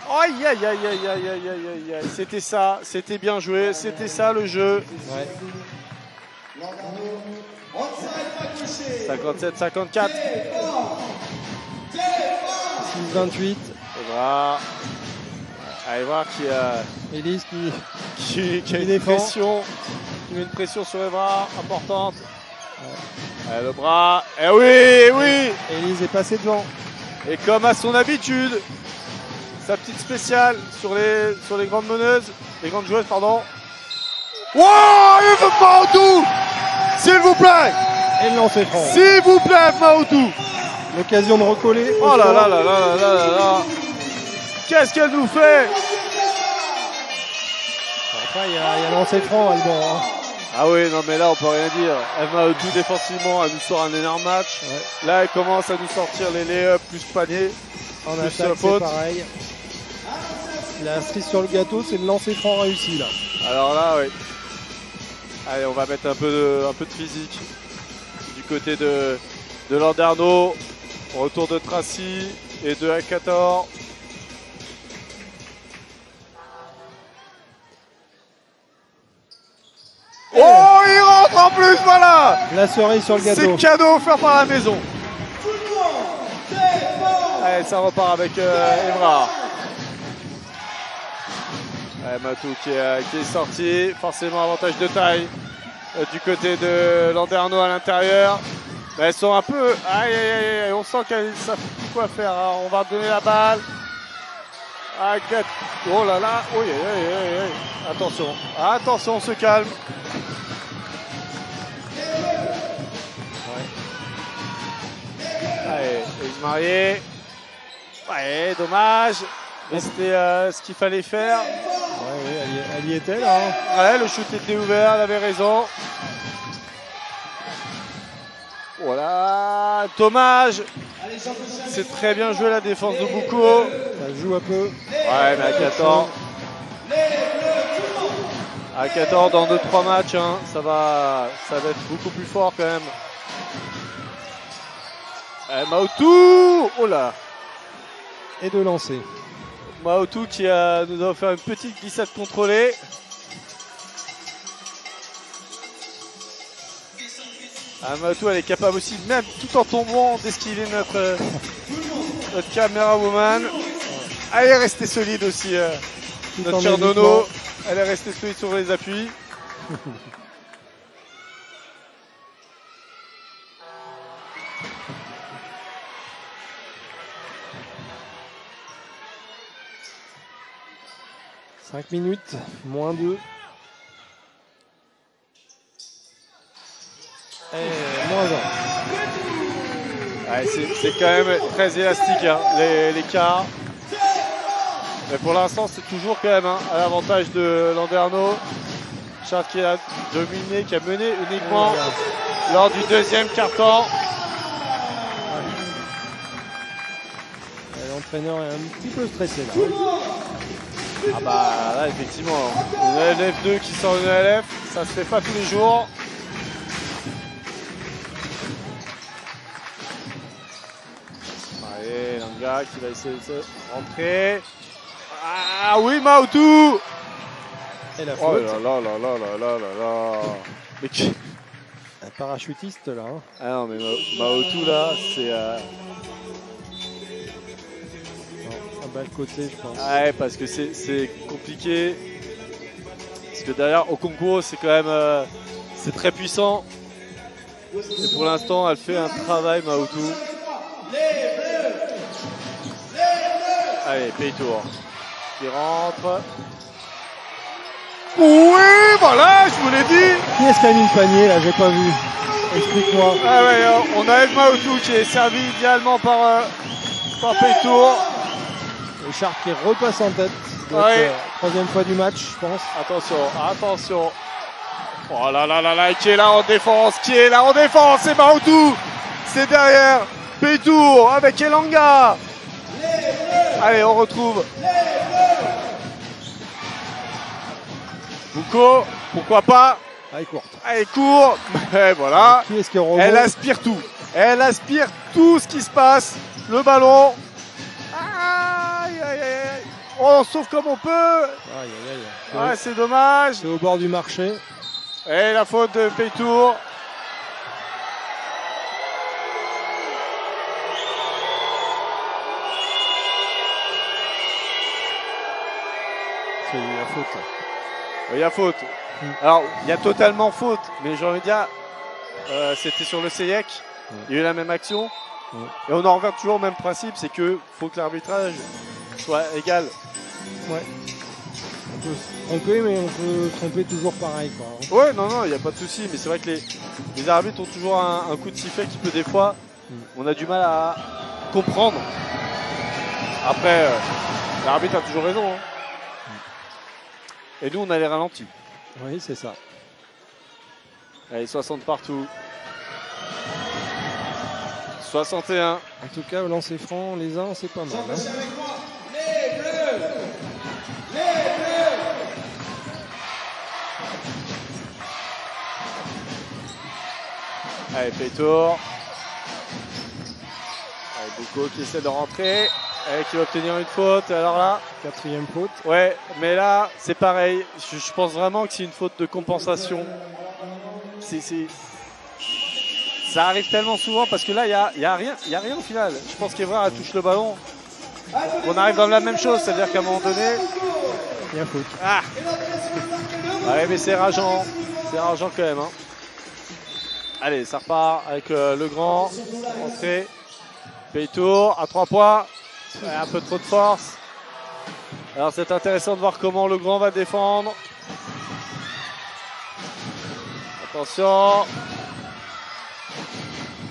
Aïe, aïe, aïe, aïe, aïe, aïe, aïe, aïe. C'était ça, c'était bien joué, c'était ça le jeu.
Ouais.
57-54.
6-28.
Evra. Allez voir
Elise
qui a
qui
une
défend.
pression. Qui met une pression sur Evra importante. Allez, le bras. Eh oui, oui.
Elise est passée devant.
Et comme à son habitude, sa petite spéciale sur les grandes meneuses, les grandes joueuses, pardon. Wow, il veut Maotou, s'il vous plaît.
Et le lancer franc.
S'il vous plaît, Maotou.
L'occasion de recoller.
Oh là là là là là là là là. Qu'est-ce qu'elle nous fait?
Après, il y a le lancer franc, Alban. Hein.
Ah oui, non mais là on peut rien dire. Elle Maotou défensivement, elle nous sort un énorme match.
Ouais.
Là elle commence à nous sortir les lay-ups plus panier.
En
Plus
attaque, c'est
faute.
pareil. La cerise sur le gâteau, c'est le lancer franc réussi là.
Alors là, oui. Allez, on va mettre un peu de physique du côté de Landerneau. Retour de Tracy et de Akator. Oh, il rentre en plus, voilà.
La cerise sur le gâteau.
C'est cadeau offert par la maison. Allez, ça repart avec Evra. Allez, Matou qui est sorti. Forcément, avantage de taille du côté de Landerneau à l'intérieur. Mais elles sont un peu... Aïe, aïe, aïe, aïe. On sent qu'elles savent plus quoi faire. Hein. On va donner la balle. Agathe. Oh là là. Oui, aïe, aïe, aïe, aïe. Attention. Attention, on se calme. Allez, Elise Marié. Ouais, dommage. Mais c'était ce qu'il fallait faire.
Ouais, elle y était là. Hein.
Ouais, le shoot était ouvert, elle avait raison. Voilà, dommage. C'est très bien joué la défense de Bouko.
Ça joue un peu.
Ouais, mais à 14 dans 2-3 matchs, hein, ça va être beaucoup plus fort quand même. Maotou. Oh là.
Et de lancer.
Maotou qui nous a offert une petite glissade contrôlée. Maotou, elle est capable aussi, même tout en tombant, d'esquiver notre caméra woman. Elle est restée solide aussi, notre chère Nono. Elle est restée solide sur les appuis. «
5 minutes, moins 2. Et moins 1.
Ouais, c'est quand même très élastique, hein, les quarts. Mais pour l'instant, c'est toujours quand même à l'avantage de Landerneau. Charles qui a dominé, qui a mené uniquement lors du deuxième quart-temps.
L'entraîneur est un petit peu stressé là.
Ah bah là effectivement, une LF 2 qui sort une LF, ça se fait pas tous les jours. Allez, Langa qui va essayer de se rentrer. Ah oui, Maotou.
Et la
Oh
faute.
là là là là là là là là. Mais qui...
Un parachutiste là. Hein.
Ah non mais Maotou là, c'est...
Un bas de côté, je pense.
Ouais, parce que c'est compliqué. Parce que derrière, au concours, c'est quand même... c'est très puissant. Et pour l'instant, elle fait un travail, Maotou. Allez, Paytour qui rentre. Oui, voilà, je vous l'ai dit.
Qui est-ce qui a mis le panier là? J'ai pas vu. Explique-moi.
Ah ouais, on a Eve Maotou qui est servi idéalement par Paytour.
Et Sharp qui repasse en tête.
Ouais.
Troisième fois du match, je pense.
Attention, attention. Oh là là là là, qui est là en défense, c'est Maotou. C'est derrière Paytour avec Elanga. Allez, on retrouve Bouko, pourquoi pas.
Allez, courte.
Allez, court. Et voilà.
Qui est-ce qui rebond?
Elle aspire tout. Elle aspire tout ce qui se passe. Le ballon. Aïe, aïe, aïe. On sauve comme on peut.
Aïe, aïe, aïe.
Ouais, c'est dommage.
C'est au bord du marché.
Et la faute de Paytour.
a faute.
Il y a faute. Alors, il y a totalement faute, mais j'ai envie de dire, c'était sur le Seyek. Il y a eu la même action. Et on en revient toujours au même principe, c'est que faut que l'arbitrage soit égal.
Ouais. On peut se tromper, mais on peut se tromper toujours pareil, quoi.
Ouais, non, il n'y a pas de souci, mais c'est vrai que les arbitres ont toujours un coup de sifflet qui peut des fois, on a du mal à comprendre. Après, l'arbitre a toujours raison. Hein. Et nous, on a les ralentis.
Oui, c'est ça.
Allez, 60 partout. 61.
En tout cas, au lancer franc, les uns, c'est pas mal. Hein.
Les bleus! Les bleus!
Allez, Pétour. Allez, Bouko qui essaie de rentrer. Et qui va obtenir une faute. Alors là,
4e faute.
ouais, mais là, c'est pareil. Je pense vraiment que c'est une faute de compensation. Ça arrive tellement souvent parce que là, il n'y a rien au final. Je pense qu'Evrard touche le ballon. On arrive dans la même chose, c'est-à-dire qu'à un moment donné.
Il y a faute.
Ah ouais, mais c'est rageant. C'est rageant quand même. Hein. Allez, ça repart avec le grand. Entrée. Pétour à 3 points. Ouais, un peu trop de force. Alors c'est intéressant de voir comment le grand va défendre. Attention.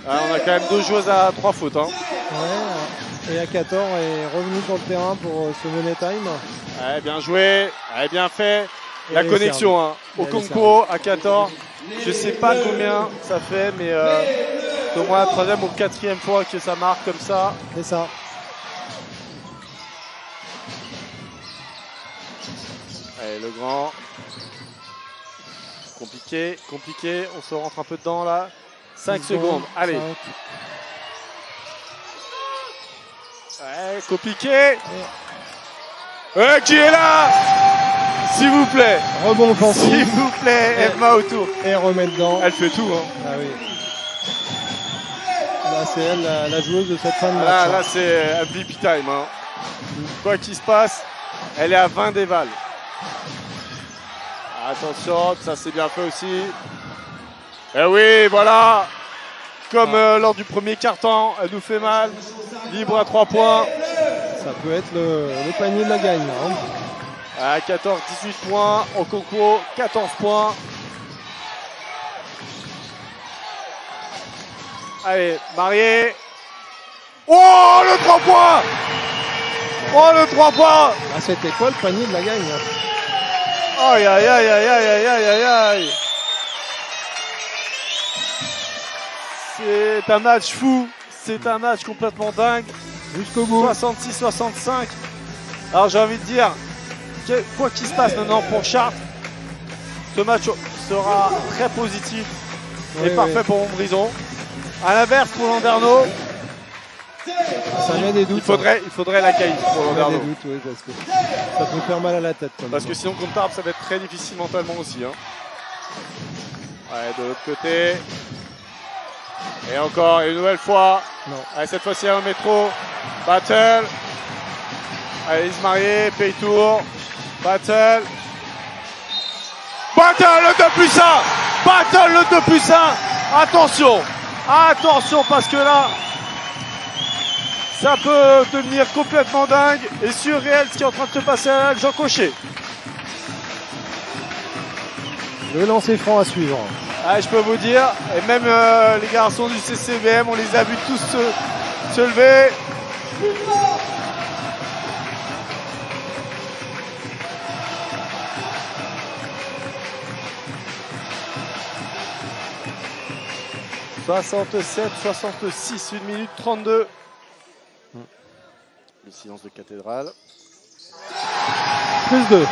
Ah, on a quand même 2 joueuses à 3 fautes. Hein.
Ouais, et Akator est revenu sur le terrain pour ce money time.
Ouais, bien joué, ouais, bien fait. La
Et
connexion, hein. Okonkwo à 14. Je sais pas combien ça fait, mais c'est au moins la 3e ou 4e fois que ça marque comme ça.
C'est ça.
Allez, le grand. Compliqué, compliqué. On se rentre un peu dedans là. 5 secondes. Allez.
5.
Ouais, compliqué. Ouais, qui est là? S'il vous plaît.
Rebond offensif.
S'il vous plaît, Emma autour.
Et remet dedans.
Elle fait tout. Hein.
Ah oui. Là, c'est elle la joueuse de cette fin de match.
Là, c'est MVP time. Hein. Quoi qu'il se passe, elle est à 20 déval. Attention, ça c'est bien fait aussi. Eh oui, voilà. Comme lors du premier quart-temps, elle nous fait mal. Libre à 3 points.
Ça peut être le panier de la gagne. Hein.
À 14, 18 points. Okonkwo, 14 points. Allez, Marié. Oh, le 3 points. Oh, le 3 points.
Ah, c'était quoi le panier de la gagne?
Aïe, aïe, aïe, aïe, aïe, aïe, aïe, aïe, aïe. C'est un match fou. C'est un match complètement dingue.
Jusqu'au bout.
66-65. Alors j'ai envie de dire, quoi qu'il se passe maintenant pour Chartres, ce match sera très positif et parfait pour Montbrison. À l'inverse pour Landerneau,
ça met des doutes.
il faudrait la caïd pour Landerneau.
Des doutes, oui, parce que ça peut faire mal à la tête.
Parce que sinon contre Tarbes, ça va être très difficile mentalement aussi. Hein. Ouais, de l'autre côté. Et encore une nouvelle fois.
Non.
Allez, cette fois-ci un métro. Battle. Allez, Ismarié, Pétour. Battle. Battle le 2+1. Battle le 2+1. Attention. Attention parce que là, ça peut devenir complètement dingue et surréel ce qui est en train de se passer à Jean Cochet.
Le lancer franc à suivre.
Ah, je peux vous dire, et même les garçons du CCBM, on les a vus tous se lever. « 67-66, 1 minute 32. » Le silence de cathédrale.
Plus 2.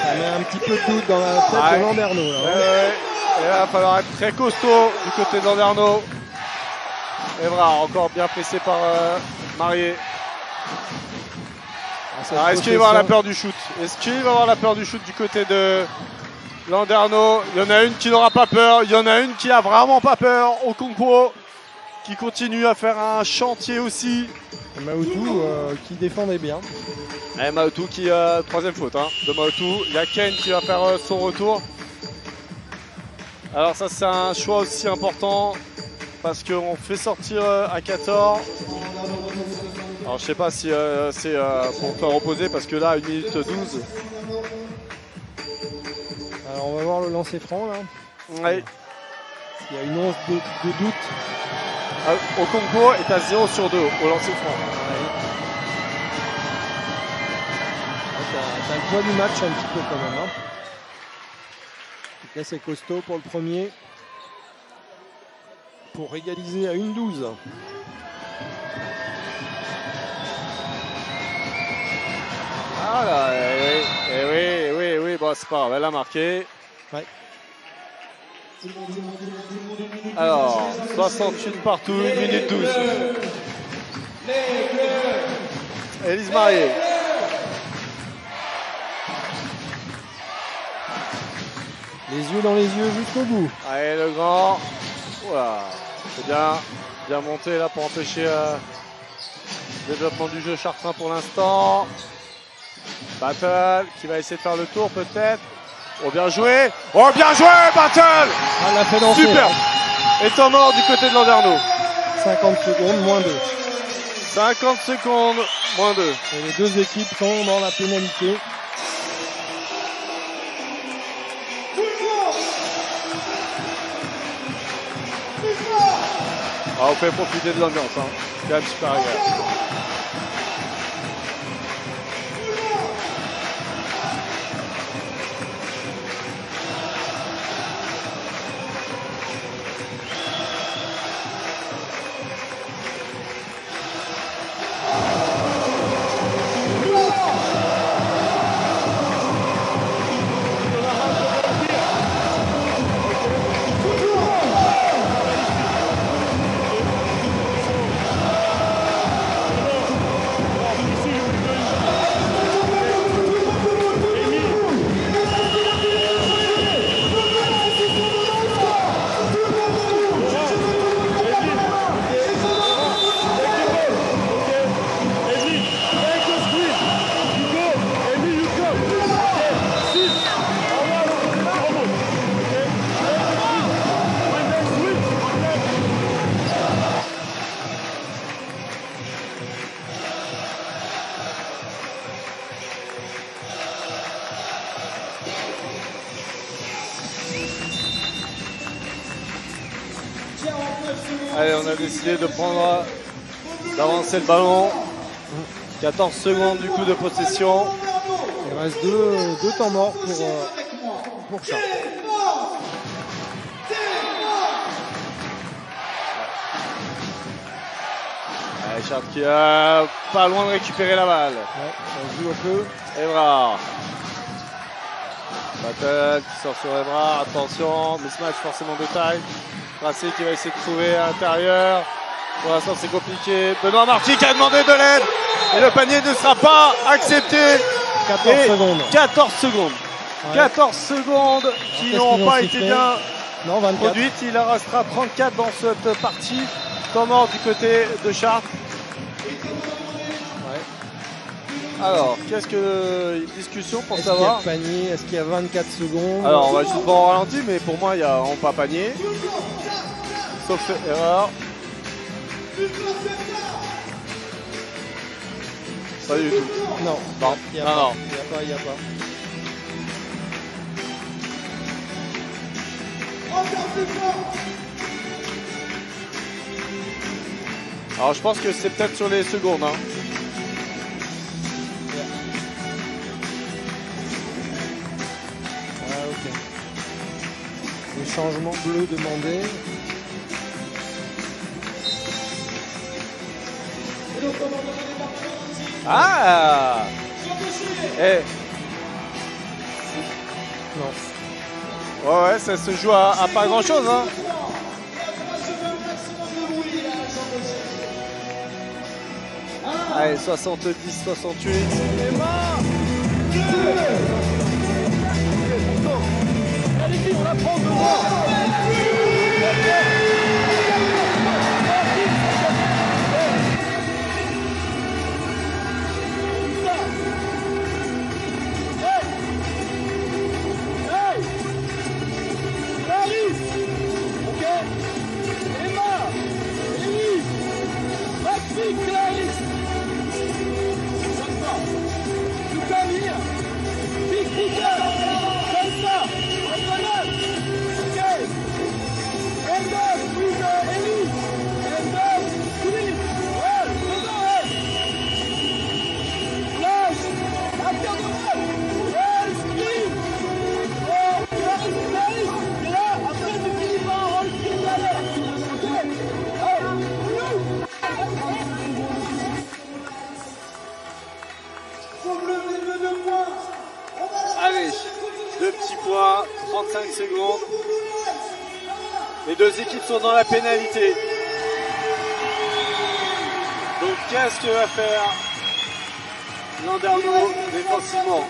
On met un petit peu de doute dans la tête de Landerneau. Là, hein.
Et là, il va falloir être très costaud du côté de Landerneau. Evrard encore bien pressé par Marié. Alors, est-ce qu'il va avoir la peur du shoot? Est-ce qu'il va avoir la peur du shoot du côté de Landerneau? Il y en a une qui n'aura pas peur. Il y en a une qui a vraiment pas peur. Okonkwo. qui continue à faire un chantier aussi.
Maoutou qui défendait bien.
Et Maoutou qui troisième faute de Maoutou. Il y a Ken qui va faire son retour. Alors ça c'est un choix aussi important parce qu'on fait sortir Akator. Alors je sais pas si c'est pour faire reposer parce que là 1 minute 12.
Alors on va voir le lancer franc là.
Ouais.
Il y a une once de doute.
Au concours est à 0 sur 2 au lancer franc.
T'as le poids du match un petit peu quand même. Hein. Là c'est costaud pour le premier. Pour égaliser à 1-12.
Ah là, oui, bon c'est pas grave, elle a marqué.
Ouais.
Alors, 68 partout, 1 minute 12. Élise Marié.
Les yeux dans les yeux jusqu'au bout.
Allez, le grand. Voilà. C'est bien monté là pour empêcher le développement du jeu chartrain pour l'instant. Battle qui va essayer de faire le tour peut-être. Oh bien joué. Oh bien joué Battle.
Ah, elle l'a fait danser.
Super. Et temps mort du côté de Landerneau.
50 secondes, moins 2.
50 secondes, moins 2.
Et les deux équipes sont dans la pénalité.
Ah, on peut profiter de l'ambiance, c'est quand même super agréable. Allez, on a décidé de prendre, d'avancer le ballon. 14 secondes du coup de possession.
Il reste deux temps morts pour Chartres.
Allez, Chartres qui est pas loin de récupérer la balle.
Ouais, ça joue un peu.
Evrard. Battle qui sort sur Evrard. Attention, mismatch forcément de taille. Tracé qui va essayer de trouver à l'intérieur. Pour l'instant, c'est compliqué. Benoît Marty qui a demandé de l'aide. Et le panier ne sera pas accepté.
14 secondes.
14 secondes. Ouais. 14 secondes qui n'ont pas été bien produites. Il en restera 34 dans cette partie. Temps mort du côté de Chartres. Ouais. Alors, qu'est-ce que une discussion pour savoir
qu'il y a panier? Est-ce qu'il y a 24 secondes?
Alors, on va juste voir au ralenti, mais pour moi, il n'y a pas panier. Sauf erreur. Pas du tout.
Non.
Non.
Il n'y a pas. Il n'y a pas.
Alors je pense que c'est peut-être sur les secondes. Hein.
Ah, ok. Les changements bleus demandés.
Ah eh.
Non.
Ouais, ça se joue à pas grand chose. Hein. Allez, 70, 68.
Allez-y, on la prend devant.
petit point, 35 secondes. Les deux équipes sont dans la pénalité. Donc qu'est-ce que va faire Landerneau défensivement?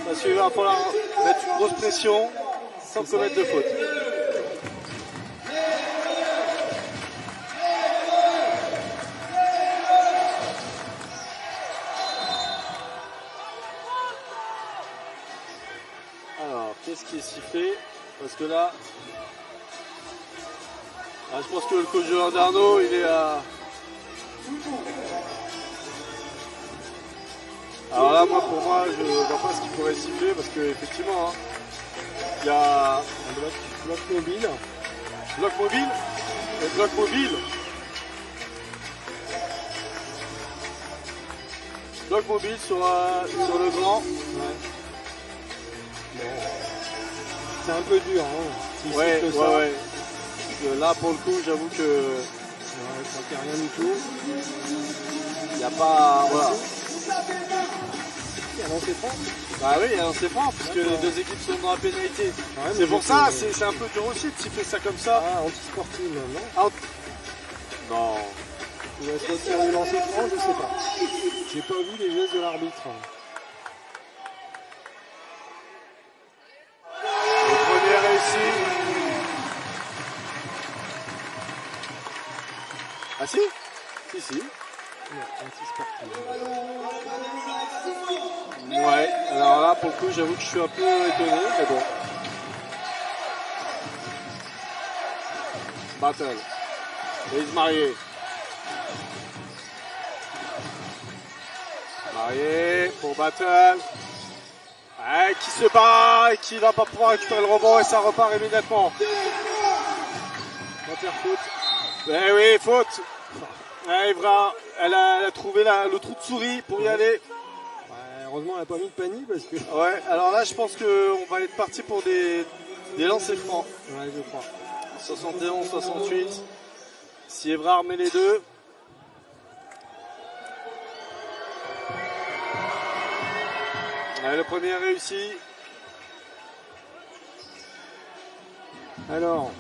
Parce qu'il va falloir mettre une grosse pression sans commettre de faute. Alors, qu'est-ce qui est sifflé? Parce que là, je pense que le coach de Landerneau, il est à... Alors là, pour moi, je ne vois pas ce qu'il pourrait siffler parce qu'effectivement, il y a un bloc mobile. Bloc mobile et bloc mobile. Bloc mobile sur le grand. Ouais.
C'est un peu dur, hein.
Ouais. Là, pour le coup, j'avoue que
ça fait rien du tout.
Il n'y a pas... Voilà.
Il y a lancé franc.
Bah oui, il y a lancé franc, puisque les deux équipes sont dans la pénalité. Ouais, c'est pour ça, c'est un peu dur aussi de siffler ça comme ça.
Ah, anti-sportive, non
Non.
Il va se retirer du lancer franc, je sais pas. J'ai pas vu les gestes de l'arbitre.
Le premier réussi. Ah si? Si. Ouais, alors là pour le coup j'avoue que je suis un peu étonné, mais bon. Battle. Lise Marié. Marié pour Battle. Ouais, qui se bat et qui va pas pouvoir récupérer le rebond et ça repart immédiatement.
Va faire faute.
Eh oui, faute. Evra, elle a trouvé le trou de souris pour y aller.
Ouais, heureusement, elle n'a pas mis de panier parce que.
Ouais, alors là, je pense qu'on va être parti pour des lancers francs.
Ouais, je crois.
71, 68. Si Evra remet les deux. Ouais, le premier réussi.
Alors.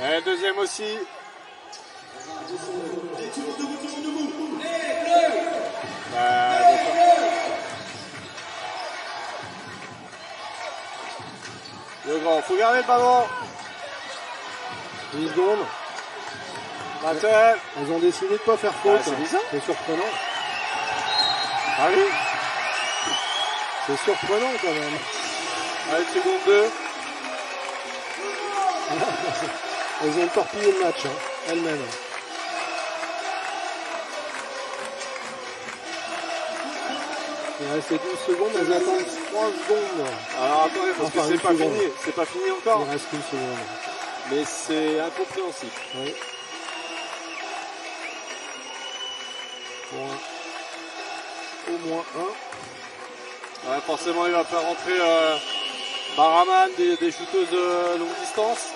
Et le deuxième aussi. Le grand, faut garder le ballon.
10 secondes.
Battle.
Ils ont décidé de ne pas faire faute.
C'est bizarre.
C'est surprenant.
Ah oui.
C'est surprenant quand même.
Allez, seconde 2.
Ils ont torpillé le match, elles-mêmes. Il reste 12 secondes, elles attendent 3 secondes.
Alors attendez, parce que c'est pas fini. C'est pas fini encore.
Il reste une seconde.
Mais c'est incompréhensible.
Oui. Au moins un.
Ouais, forcément, il va faire rentrer Baraman, des shooteuses de longue distance.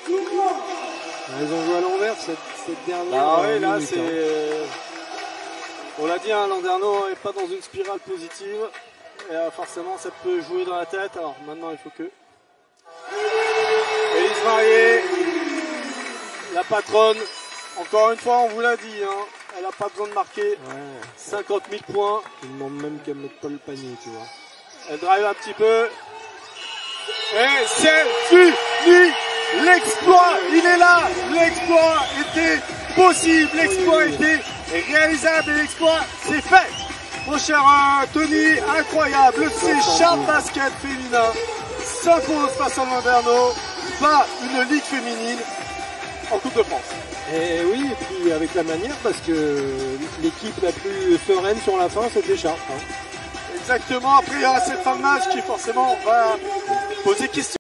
Ils ont joué à l'envers cette dernière.
Ah oui, là c'est... On l'a dit, Landerneau n'est pas dans une spirale positive. Et, forcément, ça peut jouer dans la tête. Alors maintenant, il faut que... Élise Marié, la patronne. Encore une fois, on vous l'a dit, elle n'a pas besoin de marquer 50 000 points.
Il demande même qu'elle ne mette pas le panier, tu vois.
Elle drive un petit peu. Et c'est fini. L'exploit, il est là. L'exploit était possible. L'exploit était réalisable. Et l'exploit, c'est fait. Mon cher Tony, incroyable. Le C-Sharp basket féminin s'impose face à Landerneau. Pas une ligue féminine en Coupe de France.
Et oui, et puis avec la manière, parce que l'équipe la plus sereine sur la fin, c'était Sharp.
Exactement, après il y aura cette fin de match qui forcément va poser question.